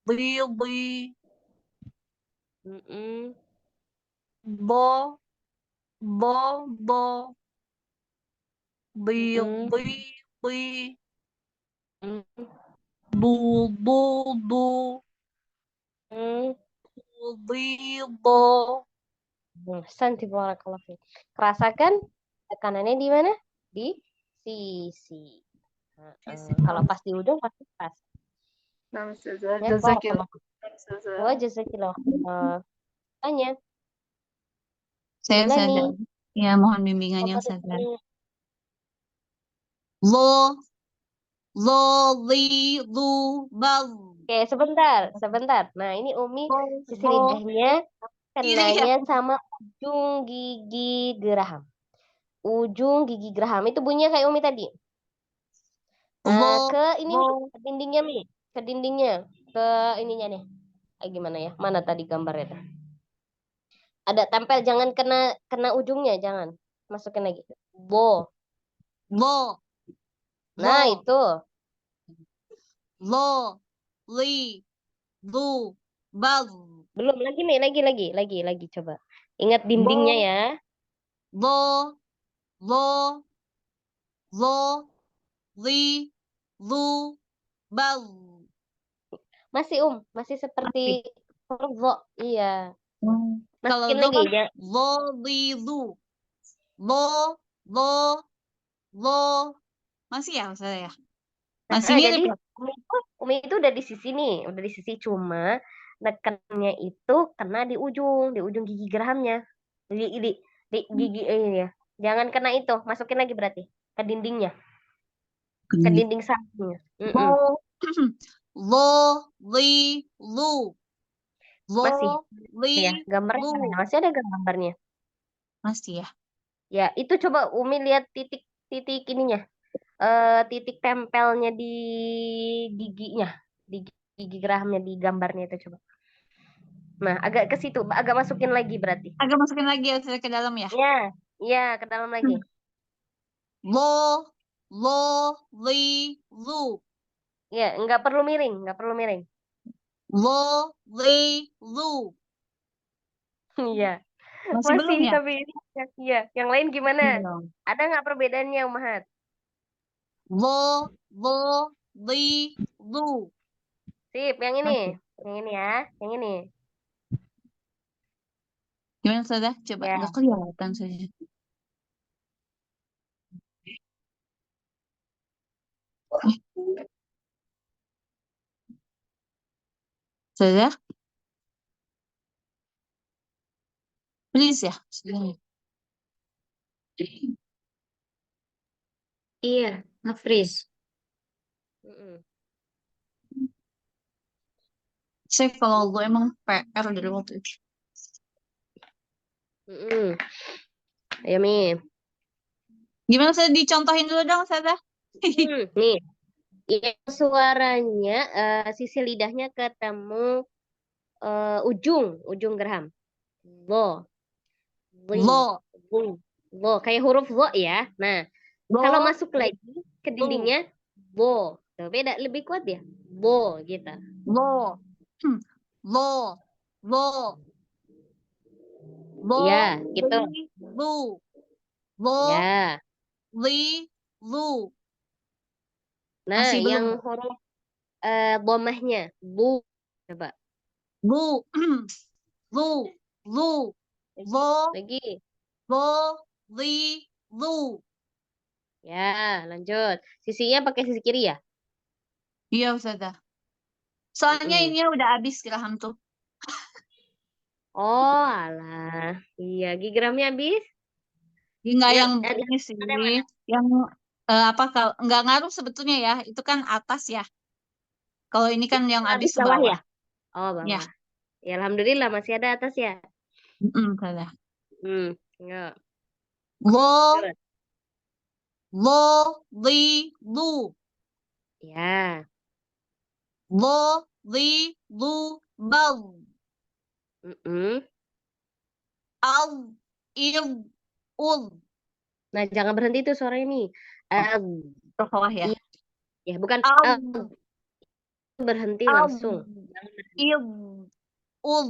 Bilbi. Bo. Bobo. Bilbi. Du. Bilbo. Santi barakallahu fiik. Kerasakan tekanannya di mana? Di sisi. Kalau pas di ujung pasti pas. Nah, Ustazah. Ya, Jazakillah. Wah, jazakillah. Tanya. Saya Ilani. ya mohon bimbingannya Ustazah. Li, lu, bal. Oke, sebentar. Nah, ini Umi sisi lidahnya kenanya sama ujung gigi geraham. Ujung gigi geraham itu bunyinya kayak Umi tadi. Ke ini ke dindingnya Mi, ke dindingnya, ke ininya nih. Gimana ya? Mana tadi gambarnya tuh? Ada tempel, jangan kena ujungnya, jangan. Masukin lagi. Bo. Nah, itu. Lo, li, lu, bal. Belum lagi nih, lagi coba. Ingat dindingnya ya. Lo, li, lu, bal. Masih seperti huruf lo. Iya. Kalau Masukin lo lagi kan ya. lo, li, lu. Lo. Masih ya Ustazah ya? Masih mirip Jadi ya? Umi itu udah di sisi nih, udah di sisi, cuma nekannya itu kena di ujung gigi gerahamnya. Di gigi ini ya. Jangan kena itu, masukin lagi berarti ke dindingnya, ke dinding sampingnya. Lo, li, lu. Masih ya, Li, gambarnya lu. mana? Masih ada gambarnya. Masih ya? Ya, itu coba Umi lihat titik ininya. Titik tempelnya di giginya, di gigi gerahamnya di gambarnya itu coba. Nah, agak ke situ, agak masukin lagi berarti. Agak masukin lagi ya ke dalam ya? Iya, ke dalam lagi. Lo, li, lu. Ya, nggak perlu miring. Lo, li, lu. Iya. Masih belum ya? Tapi iya. Yang lain gimana? Belum. Ada nggak perbedaannya, Umahat? Lo, li, lu. Sip, yang ini. Yang ini ya, yang ini. Gimana Ustazah? Coba Ya. nggak kelihatan saja. Ustazah, please ya. Sebenarnya. Iya, nge-freeze. Mm-mm. Saya kalau gue emang PR dari waktu itu. Mm-mm. Ayo Mi. Gimana saya dicontohin dulu dong, Ustazah? Nih, yang suaranya sisi lidahnya ketemu ujung geraham. Lo, li, Lo, lo, kayak huruf lo ya. Nah, kalau lo, masuk lagi ke dindingnya bo. Tuh, beda, lebih kuat ya. Bo gitu. lo, lo, lo, lo, Ya, gitu. li, lu, lo, Ya. li, lu. Nah, Masih yang belum. huruf bomahnya bu. Coba. Lu, lu, lu, lo, Lagi. lo, li, lu. Ya, lanjut. Sisinya pakai sisi kiri ya? Iya, Ustazah. Soalnya Mm-mm. ini udah habis geraham tuh. Oh, alah. Iya, gigramnya habis. Enggak Yuk, yang ini sih, yang apa kalau nggak ngaruh sebetulnya ya, itu kan atas ya. Kalau ini kan yang habis ke bawah bawah. ya? Oh, Ya, bawah. Ya, alhamdulillah masih ada atas ya. Ustazah. Enggak. Lo, Lanjut. lo, li, lu. Ya. Lo, li, lu, bal. Mm-mm. Al, il, ul. Nah, jangan berhenti tuh suaranya nih. Ke bawah ya. Ya, bukan Al, berhenti al, langsung. il, ul.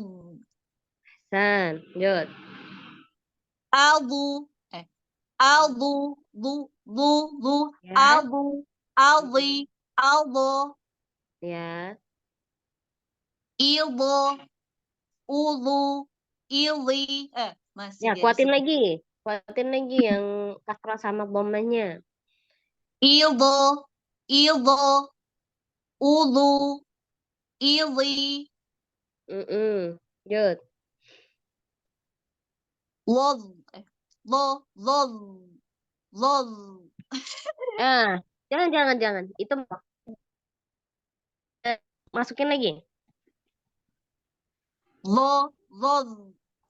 Lanjut. Albu, albu, lu, Ya. albu, alwi, albo, Ya. ilbo, ulu, ili, masih Ya, dia di kuatin situ. lagi. Kuatin lagi yang kasrah sama bomanya. Ilbo, ilbo, ulu, ili, Lanjut. lol, lol, lol, Ah, jangan. Itu masukin lagi. lol, lol,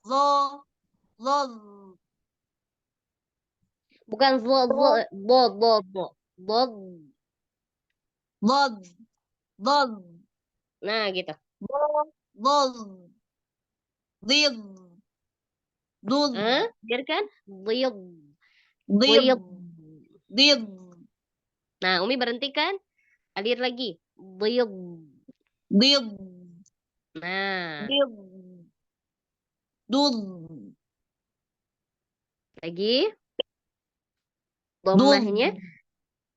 lol, Bukan zlo, zlo, bo. Bo. lol, lol, Nah, gitu. lol, lil, lul, Biarkan. Liyub. lil, Liyub. lil, Nah, Umi berhentikan. Alir lagi. Liyub. lil, Nah, lil, dul, lagi. dul, Domahnya.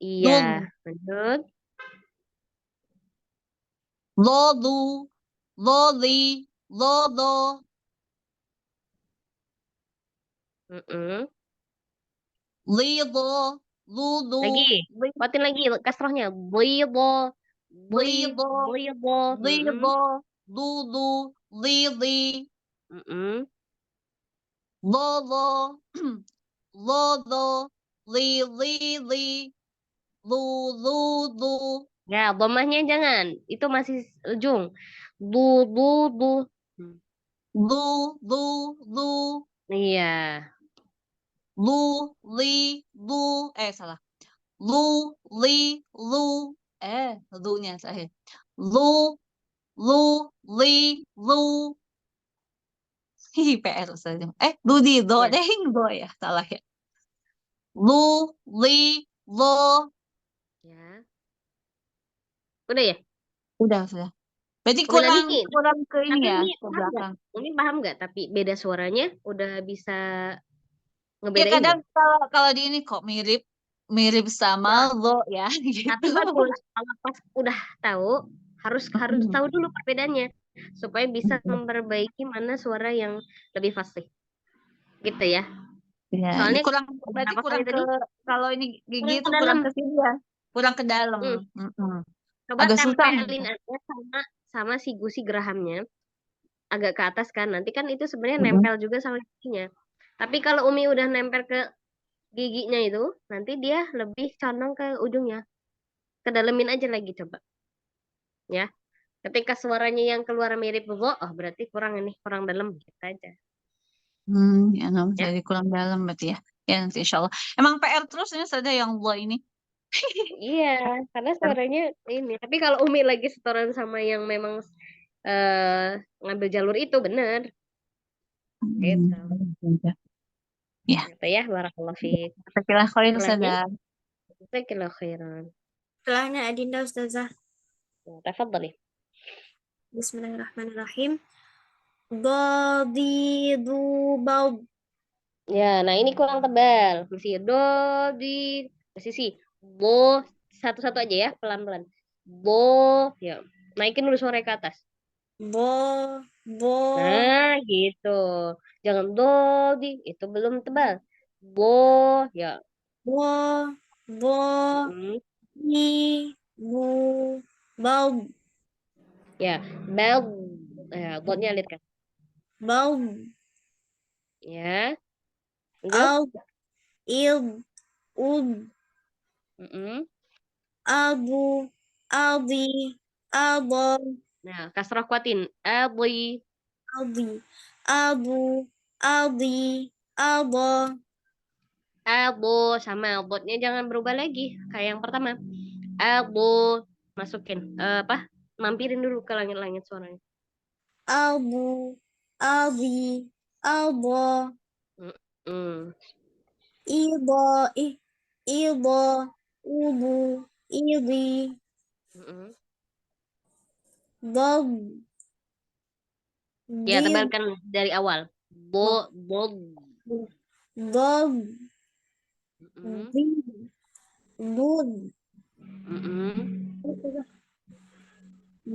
Iya. dul, Lanjut. lolu, loli, lolo, Mm-mm. lilo, lulu, Lagi. Kuatin lagi kasrohnya. Libo. lilo, Libo. lilo, lulu, lili, lolo, lolo, lili, lulu, Ya, bomahnya jangan. Itu masih ujung. Bu, bu, bu. lu, lu, lu, Iya. lu, li, lu, salah. Lu, li, lu, lu-nya terakhir. Lu, lu, li, lu. Hihi, PR saja. Lu di do, Iya. deng, do ya, salah ya. Lu, li, lo. Ya. Udah ya? Udah, sudah. Berarti Umi lagi. kurang ke ini Tapi ya, Umi ke paham nggak? belakang. Umi paham nggak? Tapi beda suaranya udah bisa Ya ngebedain kadang belum? kalau di ini kok mirip sama Nah, lo ya, tapi gitu. bagus. Kalau pas udah tahu, harus tahu dulu perbedaannya supaya bisa memperbaiki mana suara yang lebih fasih. Gitu ya. Ya, Soalnya berarti berapa kurang kali tadi? kalau ini gigi itu Kurang dalam. kurang ke sini ya. kurang ke dalam. Hmm. Coba Agak susah. tempelin aja sama si gusi gerahamnya agak ke atas kan. Nanti kan itu sebenarnya nempel juga sama giginya. Tapi kalau Umi udah nempel ke giginya itu, nanti dia lebih condong ke ujungnya. Kedalamin aja lagi coba. Ya. Ketika suaranya yang keluar mirip bo, oh berarti kurang dalam gitu aja. Ya nggak Ya. jadi kurang dalam berarti ya. Ya nanti insya Allah. Emang PR terus ini saja yang Allah ini. Iya, karena suaranya ini. Tapi kalau Umi lagi setoran sama yang memang ngambil jalur itu bener. Gitu. Ya. Gitu ya, barakallahu fiik. Jazakallah khair Setelahnya, Ustazah. jazakallahu khairan. Setelahnya Adinda Ustazah. Tafadhali. Bismillahirrahmanirrahim. Dadidu bad. Ya, nah ini kurang tebal. Mesti do di sisi. Bo satu-satu aja ya, pelan-pelan. Bo, ya. Naikin dulu suara ke atas. Bo. Nah, gitu. Jangan do di, itu belum tebal. Bo, ya. Bo. Di. Bu. Bad. Ya, bel. Ya, botnya alirkan. Bad. Ya. Al. Il. Ud. Abu. Aldi. Aldo. Nah, kasrah kuatin. Aldi. Aldi. Abu. Aldi. Aldo. Albo sama botnya jangan berubah lagi kayak yang pertama. Albo masukin apa? Mampirin dulu ke langit-langit suaranya. Albu. Aldi. Albo. Ilbo. Ilbo. Ubu. Ildi. Bob. Ya, tebalkan dari awal. Bob. Bob. Bud.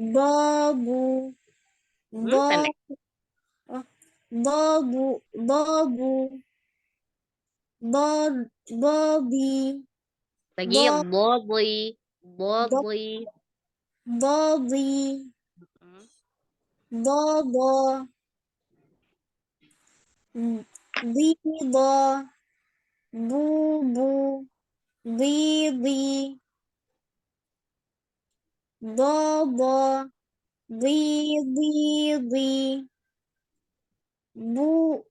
Bobu. Pendek. Bobu. Bobu. Bobby. Lagi Bobby. Bobby. Bobby. Bobo. Bibo. Bubu. Bibi. Bobo. Bibi. Bu.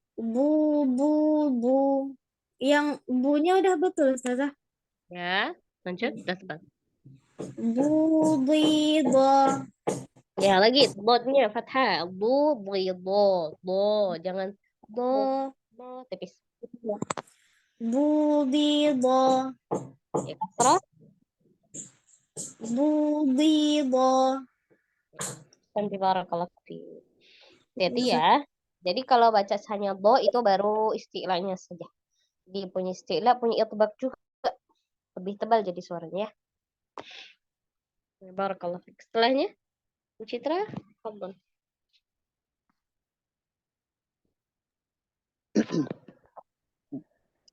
Yang bunya udah betul, Ustazah. Ya, lanjut. Udah tebal. Bubido. Ya, lagi botnya fathah. Bubido. Bo, jangan bo. Bo, tipis. Bubido. Ya, kasrah. Bubido. Nanti barakallahu fiik. Jadi ya. Jadi kalau baca hanya bo itu baru istilahnya saja. Dia punya istilah, punya itbaq juga. Lebih tebal jadi suaranya ya. Barakallahu fiik. Setelahnya, Bu Citra, fadhal.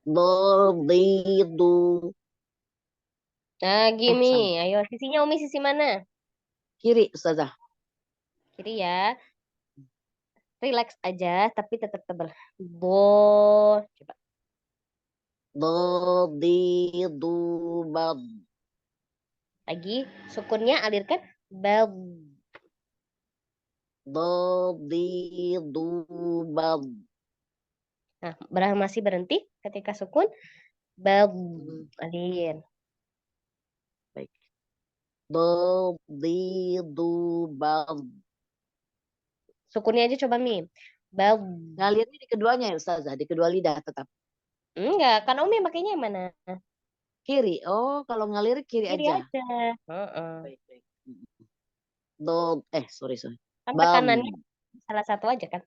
Dadidu. Nah, gini. Ayo, sisinya Umi sisi mana? Kiri, Ustazah. Kiri ya. Relax aja, tapi tetap tebal. Bo. Coba. Dadidu bad. Lagi, sukunnya alirkan. Bad. Dadidu bad. Nah, masih berhenti ketika sukun. Bad. Alir. Baik. Dadidu bad. Sukunnya aja coba Mi. Bad. Ngalirnya di keduanya ya Ustazah, di kedua lidah tetap. Enggak, kan Umi makanya yang mana? Kiri. Oh, kalau ngalir kiri aja. Baik, baik. Sorry. Kan tekanannya salah satu aja kan?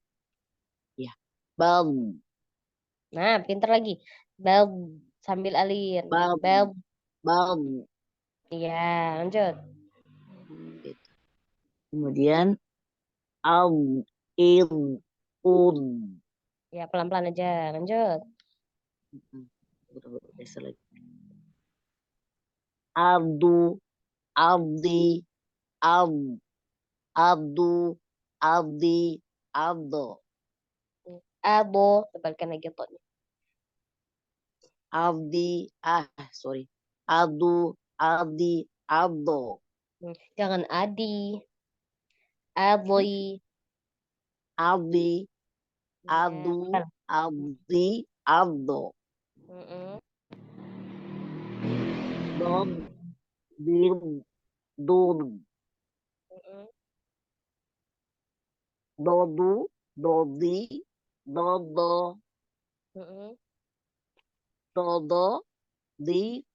Iya. Bab. Nah, pinter lagi. Bab sambil alir. Bab. Iya, lanjut. Gitu. Kemudian ud. Ya, pelan-pelan aja. Lanjut. Ardu, ardi, ard, ardu, ardi, ardo. Abo, tebalkan lagi toknya. Ardi, sorry. Ardu, ardi, ardo. Jangan adi. Aboi. Ardi, Ya, ardu, tebal. ardi, ardo. Dod, dir, dun. Dodu, dodi, dodo, dodo, di,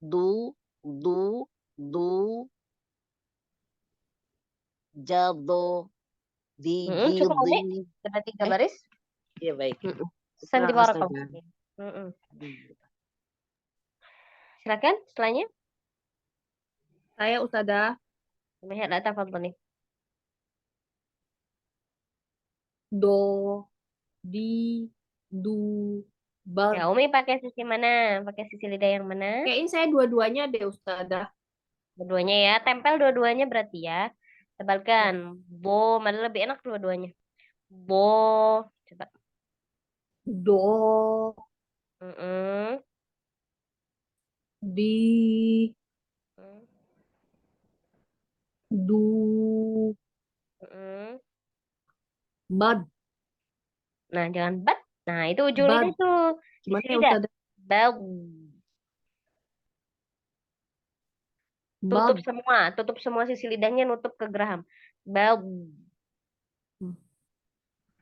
du, du, jado, di, Cukup Umi? di. Ada 3 baris? Iya baik. Santi Kurang barakallahu astaga. fiik. Silakan setelahnya. Saya Ustazah. Lihat data nih. Do, di, du, bad. Ya, Umi pakai sisi mana? Pakai sisi lidah yang mana? Kayaknya saya dua-duanya deh Ustazah. Dua-duanya ya. Tempel dua-duanya berarti ya. Tebalkan. Bo, mana lebih enak dua-duanya? Bo. Coba. Do, di, du, bad. Nah, jangan bat. Nah, itu ujung Bad. lidah tuh. Gimana Sisi ya lidah. Ustazah? Bad. Bad. Tutup semua sisi lidahnya, nutup ke geraham. Bad.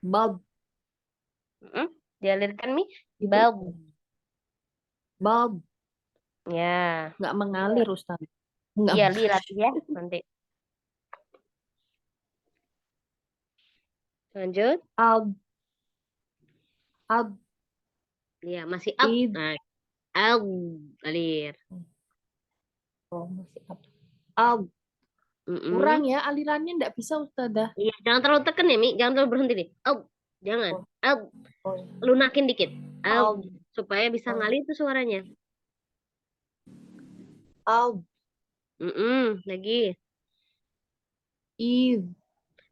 Bad. Dialirkan Mi. Itu. Bad. Bad. Ya. Nggak mengalir Ustazah. Nggak Iya, mengalir. lihat ya nanti. Lanjut. Ad. Ad. Iya, masih ab. Id. Nah, ab. Alir. Oh, masih ad. Ad. Kurang ya, alirannya nggak bisa Ustazah. Iya, jangan terlalu tekan ya, Mi. Jangan terlalu berhenti nih. Ab. Jangan. Ab. Lunakin dikit. Ab. Supaya bisa ngalir tuh suaranya. Ad. Lagi. Id.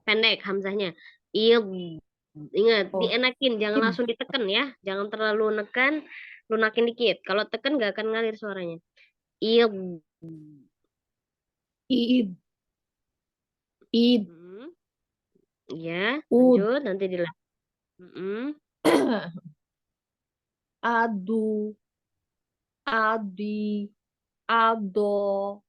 Pendek hamzahnya. Id. Ingat, dienakin, jangan langsung ditekan ya. Jangan terlalu nekan, lunakin dikit. Kalau tekan nggak akan ngalir suaranya. Id. Id. Id. Ya, lanjut nanti dilanjut. Adu. Adi. Ado.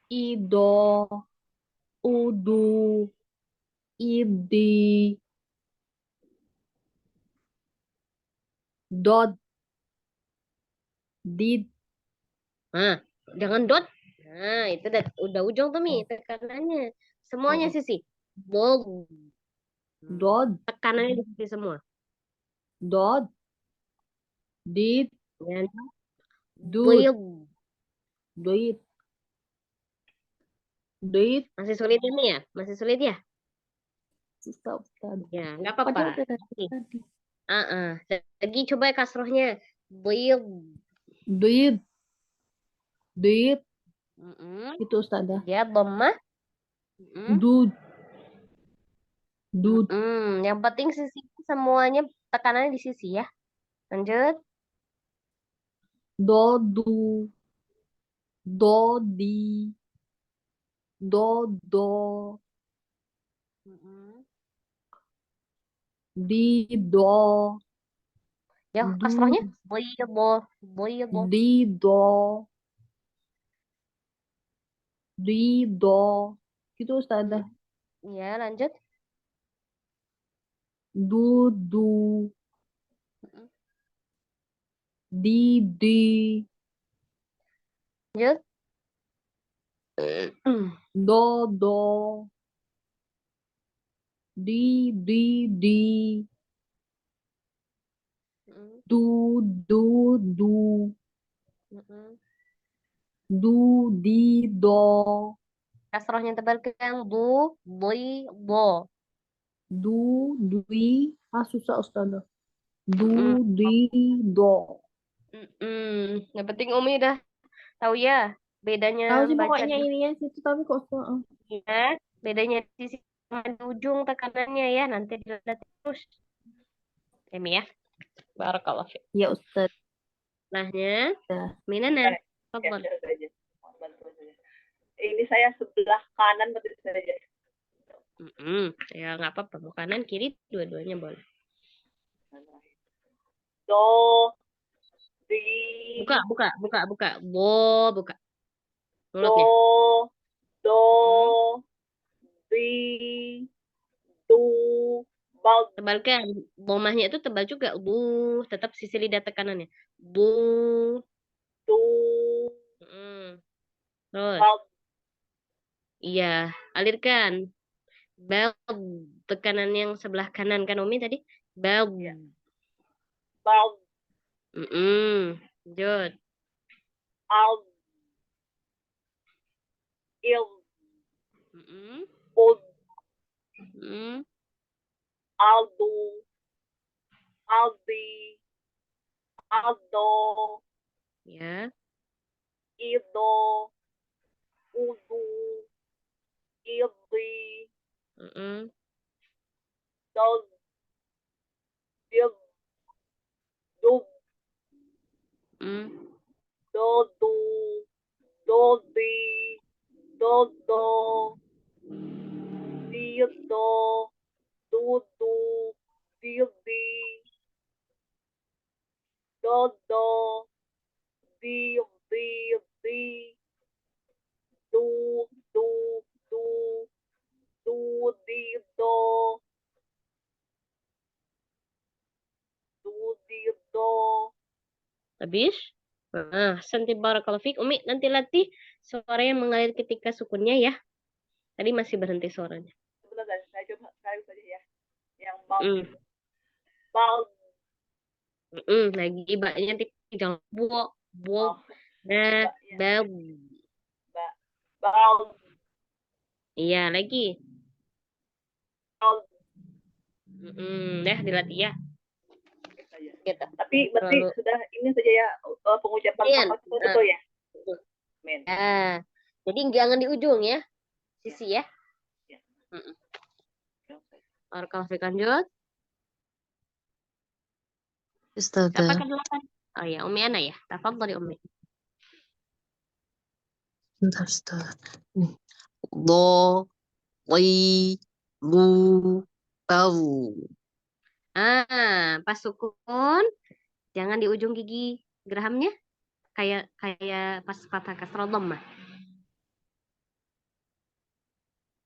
Ido. Udu. Idi. Dot. Did. Nah, jangan dot. Nah, itu udah ujung tuh Mi, tekanannya. Semuanya sisi. Bol. Dot. Tekanannya di sisi semua. Dot. Did. Do. Do it. Do it. Masih sulit ini ya? Masih sulit ya? Susah Ustaz. Ya, nggak apa-apa. Lagi coba kasrohnya. Build. Do it. Do it. Itu Ustazah. Ya, bomah. Do. Do. Yang penting sisi semuanya tekanannya di sisi ya. Lanjut. Do, du. Do, di. Do, do. Di, do. Ya, kasrohnya. Boyebo. Di, do. Di, do. Gitu Ustazah. Ya, lanjut. Du, du. Di, di. Lanjut. Do, do. Di, di. Du, du, du. Du, di, do. Kasrohnya tebalkan. Bu, boy, bo. Du, dui. Susah Ustazah. Du, di, do. Yang penting Umi udah tahu ya bedanya Tahu sih baca pokoknya di ininya situ tapi kok ya, bedanya di sisi sama di ujung tekanannya ya, nanti dilihat terus. Emi ya. Barakallah fiik. ya Ustaz. Nahnya, minana. Fadhal. Ini saya sebelah kanan berarti saja. Ya nggak apa-apa, mau kanan kiri dua-duanya boleh. Do, di, Buka. Buka. do, Mulutnya. do, di, du, bal, Tebalkan. Bomahnya itu tebal juga. Tetap sisi lidah tekanannya. Bu. du, Terus. bal, Iya, alirkan. Bal. Tekanan yang sebelah kanan kan Umi tadi? Bal. bal, Lanjut. al, il, ud, aldu, aldi, aldo, Ya. ido, udu, idi, doz, dil, dub, dodu, dodi, dodo, dido, dudu, didi, dodo, di, du, du, di, do, di, do. Habis? Santi barakallahu fiik. Umi nanti latih suara yang mengalir ketika sukunnya ya. Tadi masih berhenti suaranya. Sebentar, saya coba sekali saja ya. Yang bal, bal. Lagi baknya jangan buok. Nah, bal. bal, Iya, lagi. bal. Dah dilatih ya. Gitu. Tapi berarti sudah ini saja ya pengucapan lafaz itu betul ya? Amin. Jadi jangan di ujung ya. Sisi ya. Barakallahu fiik, lanjut. Ustazah. Apa kedelapan? Oh ya, Umi Ana ya. Tafadhali Umi. Bentar, Ustazah. Nih. Do, li, lu, bal. Pas sukun jangan di ujung gigi gerahamnya kayak pas fathah kasrah dhammah.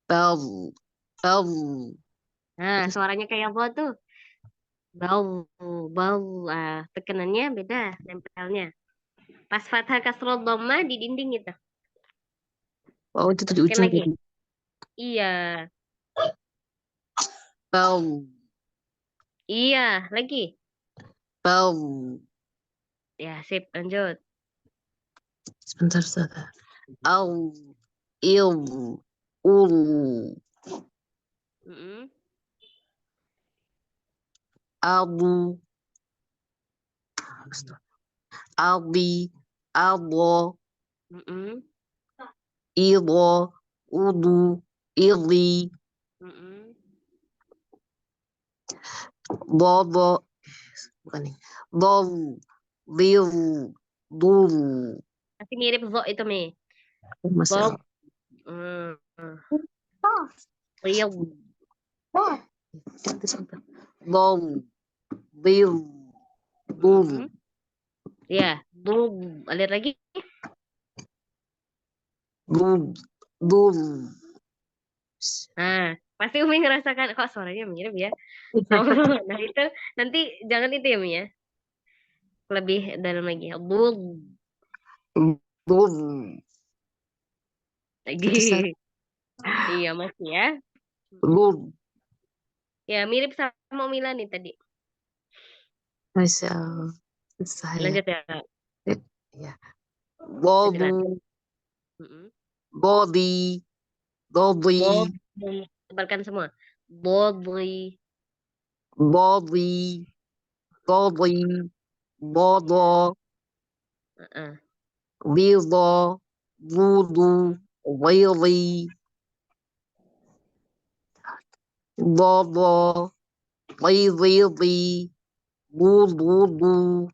Bal. Suaranya kayak apa tuh? Bau. Tekanannya beda, nempelnya. Pas fathah kasrah dhammah di dinding itu. Oh, itu di ujung lagi. tadi. Iya. Bau. Iya, lagi. Bau. Ya, sip, lanjut. Sebentar, Ustazah. Au, il, ul. Abu. Albi, albo. Ilo, udu, ili. Bobo. Bukan nih. Bol, lil, dul. Masih mirip zo itu, Mi. Masih. Lil. Bol, lil, dul. Ya, dul. Alir lagi. Dul. Pasti Umi ngerasakan kok suaranya mirip ya. Nah itu nanti jangan itu ya Mi ya. Lebih dalam lagi. Dul. Lagi. Iya masih ya. Ya mirip sama Umi nih tadi. Masya Allah. Lanjut ya. Ya. Bodu. Body. Tebalkan semua. Body. qadhi, dada, Heeh. ridha, wudu, ghairi, dada, ghairi, wudu,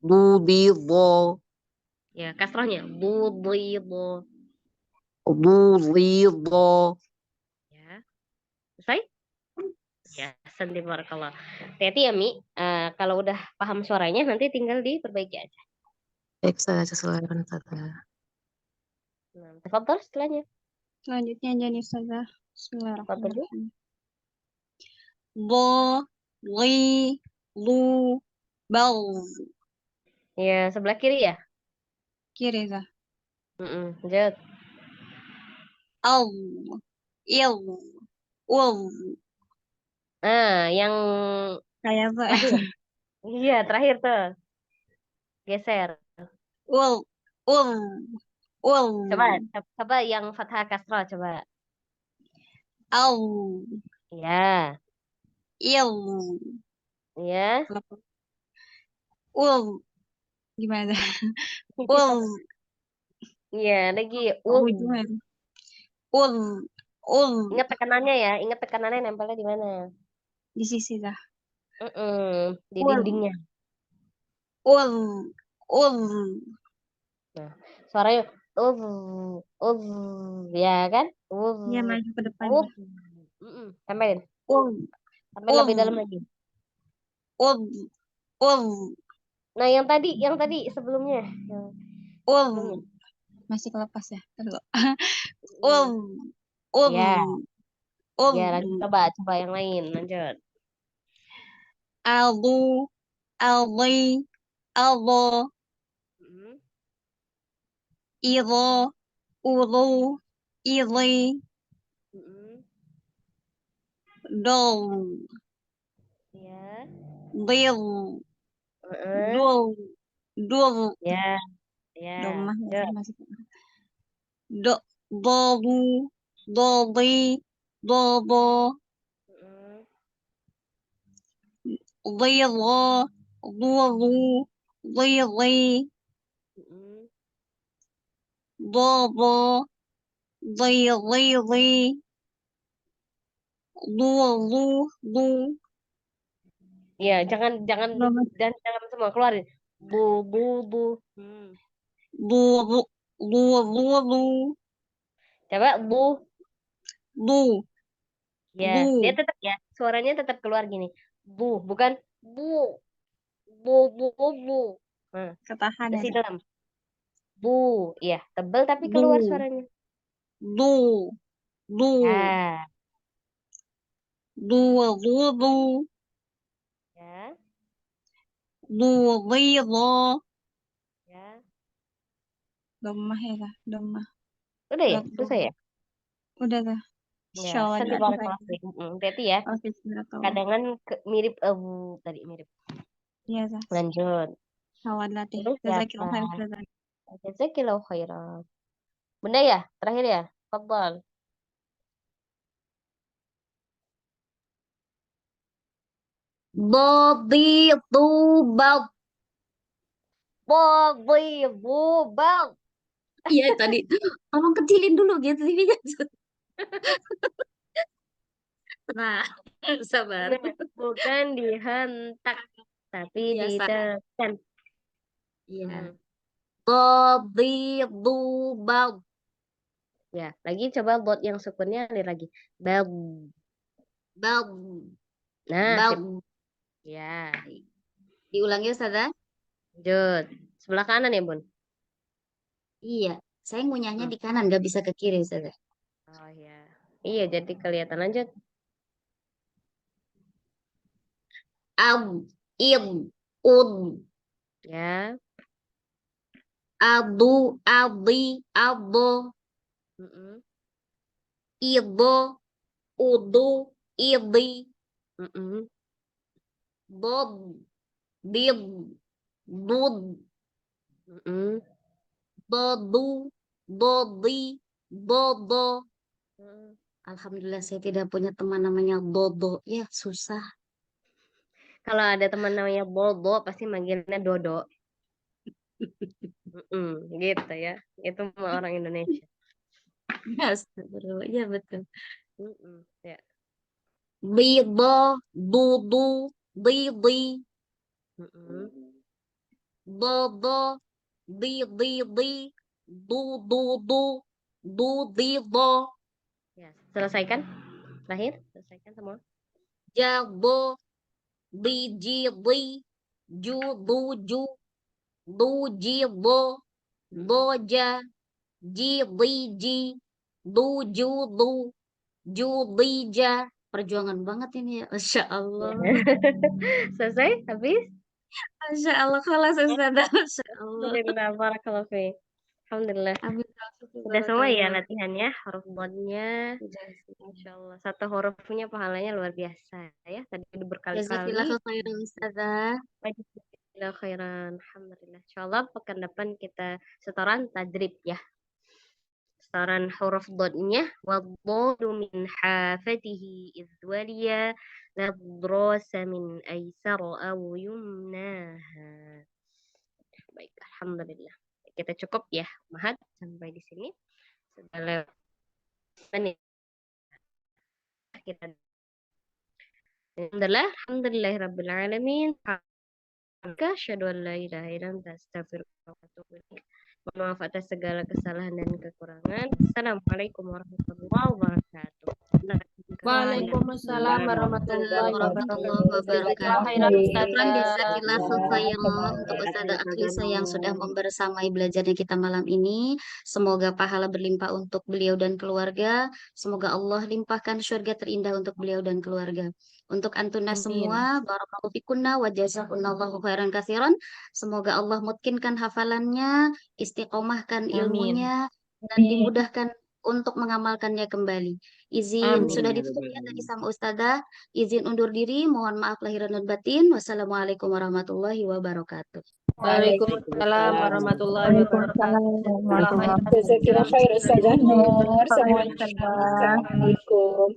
dudidha, Ya, kasrahnya budidho. dudidha. Ya, selesai? Ya, sandi barakallah. Hati-hati ya, Mi. Kalau udah paham suaranya, nanti tinggal diperbaiki aja. Baik, saya sesuaikan saja. Nah, tafadhol setelahnya. Selanjutnya jadi Ustazah. Tafadhol ya. Bismillahirrahmanirrahim. Bo, li, lu, bal. Ya, sebelah kiri ya. Kiri Zah. Lanjut. Al, il, ul. Yang Kayak Zah. terakhir. Iya, terakhir tuh. Geser. Ul, ul. Coba yang fathah kasrah coba. Al, Ya, il, ya. ul. Gimana? Ul. Iya, lagi Gimana? Ul. Ingat tekanannya ya, ingat tekanannya nempelnya di mana? Di sisi Zah. Di dindingnya. Ul. Nah, suaranya ya kan? Iya, maju ke depan. Sampein. Sampai lebih dalam lagi. Nah, yang tadi sebelumnya. Sebelumnya. Masih kelepas ya. Ya. Ya, lagi coba yang lain, lanjut. Aldu, aldi, aldo, ido, udu, ili, dol, Ya. dil, dul. Ya. Ya. Domah masih. Dolu, doli, dobo, lilo, lulu, lili, dobo, lili, lulu, lu. Ya, jangan semua keluarin. Bu. Lu. Coba bu. Lu. Ya, dia tetap ya, suaranya tetap keluar gini. Bu, bukan bu. Bu. Ketahan ya. Masih dalam. Bu, iya, tebal tapi keluar suaranya. Lu. Ya. Lu. Ya. Lilo. Ya. Domah ya, domah. Udah ya, susah ya. Udah dah. Ya, hati-hati ya. Kadangan mirip tadi mirip. Iya, Zah. Lanjut. Sawadlatih. Jazakillahu khairan. Bunda ya, terakhir ya. Fadhal. Bobitubal. Iya tadi. Tolong kecilin dulu gitu TV-nya. Nah, sabar. Bukan dihentak, tapi ditekan. Iya. Bobitubal. Ya, lagi coba buat yang sukunnya lagi. Bal. Nah, ya. Diulangi Ustazah. Lanjut. Sebelah kanan ya, Bun? Iya, saya ngunyahnya di kanan, nggak bisa ke kiri Ustazah. Oh ya. Iya, jadi kelihatan. Lanjut. Ya. Adu, adi, ado. Ido, udu, idi. Dod, did, dud. Dodu, dodi, dodo. Alhamdulillah saya tidak punya teman namanya Dodo. Ya, susah. Kalau ada teman namanya Bobo pasti manggilnya Dodo. Gitu ya. Itu mah orang Indonesia. Astagfirullah. Ya betul. Ya. Bida, dudu, didi, dada, didi, du, dida, Ya, selesaikan. Terakhir, selesaikan semua. jado, diji, ju, dujido, doja, jidiji, dujudu, judija. Perjuangan banget ini ya. Masya Allah. Selesai? Habis? Masya Allah. Kalau Ustazah. Masya Allah. Alhamdulillah, barakallahu fiik. Alhamdulillah. Udah semua ya latihannya, huruf bodnya. Insya Allah. Satu hurufnya pahalanya luar biasa ya. Tadi udah berkali-kali. Jazakallahu khairan Ustazah. Jazakallahu khairan. Alhamdulillah. Insya Allah pekan depan kita setoran tadrib ya. Setoran huruf dodnya. Waddodu min hafatihi idwaliya. Ladrasa min aisar aw yumnaha. Baik, alhamdulillah. Kita cukup ya, Mahat, sampai di sini. Sudah lewat menit. Kita Alhamdulillahirabbil alamin. Asyhadu an la ilaha illa anta astaghfiruka wa atubu ilaik. Mohon maaf atas segala kesalahan dan kekurangan. Assalamualaikum warahmatullahi wabarakatuh. Waalaikumsalam warahmatullahi wabarakatuh. Jazakallahu khairan untuk Ustazah Akhlisa yang sudah membersamai belajarnya kita malam ini. Semoga pahala berlimpah untuk beliau dan keluarga. Semoga Allah limpahkan surga terindah untuk beliau dan keluarga. Untuk antuna semua, barakallahu fikunna wa jazakumullahu khairan katsiran. Semoga Allah mutkinkan hafalannya, istiqomahkan ilmunya, dan dimudahkan untuk mengamalkannya kembali. Izin sudah ditutup ya tadi sama Ustazah. Izin undur diri. Mohon maaf lahir dan batin. Wassalamualaikum warahmatullahi wabarakatuh. Waalaikumsalam warahmatullahi wabarakatuh. Jazakallahu khairan Ustazah Nur. Assalamualaikum.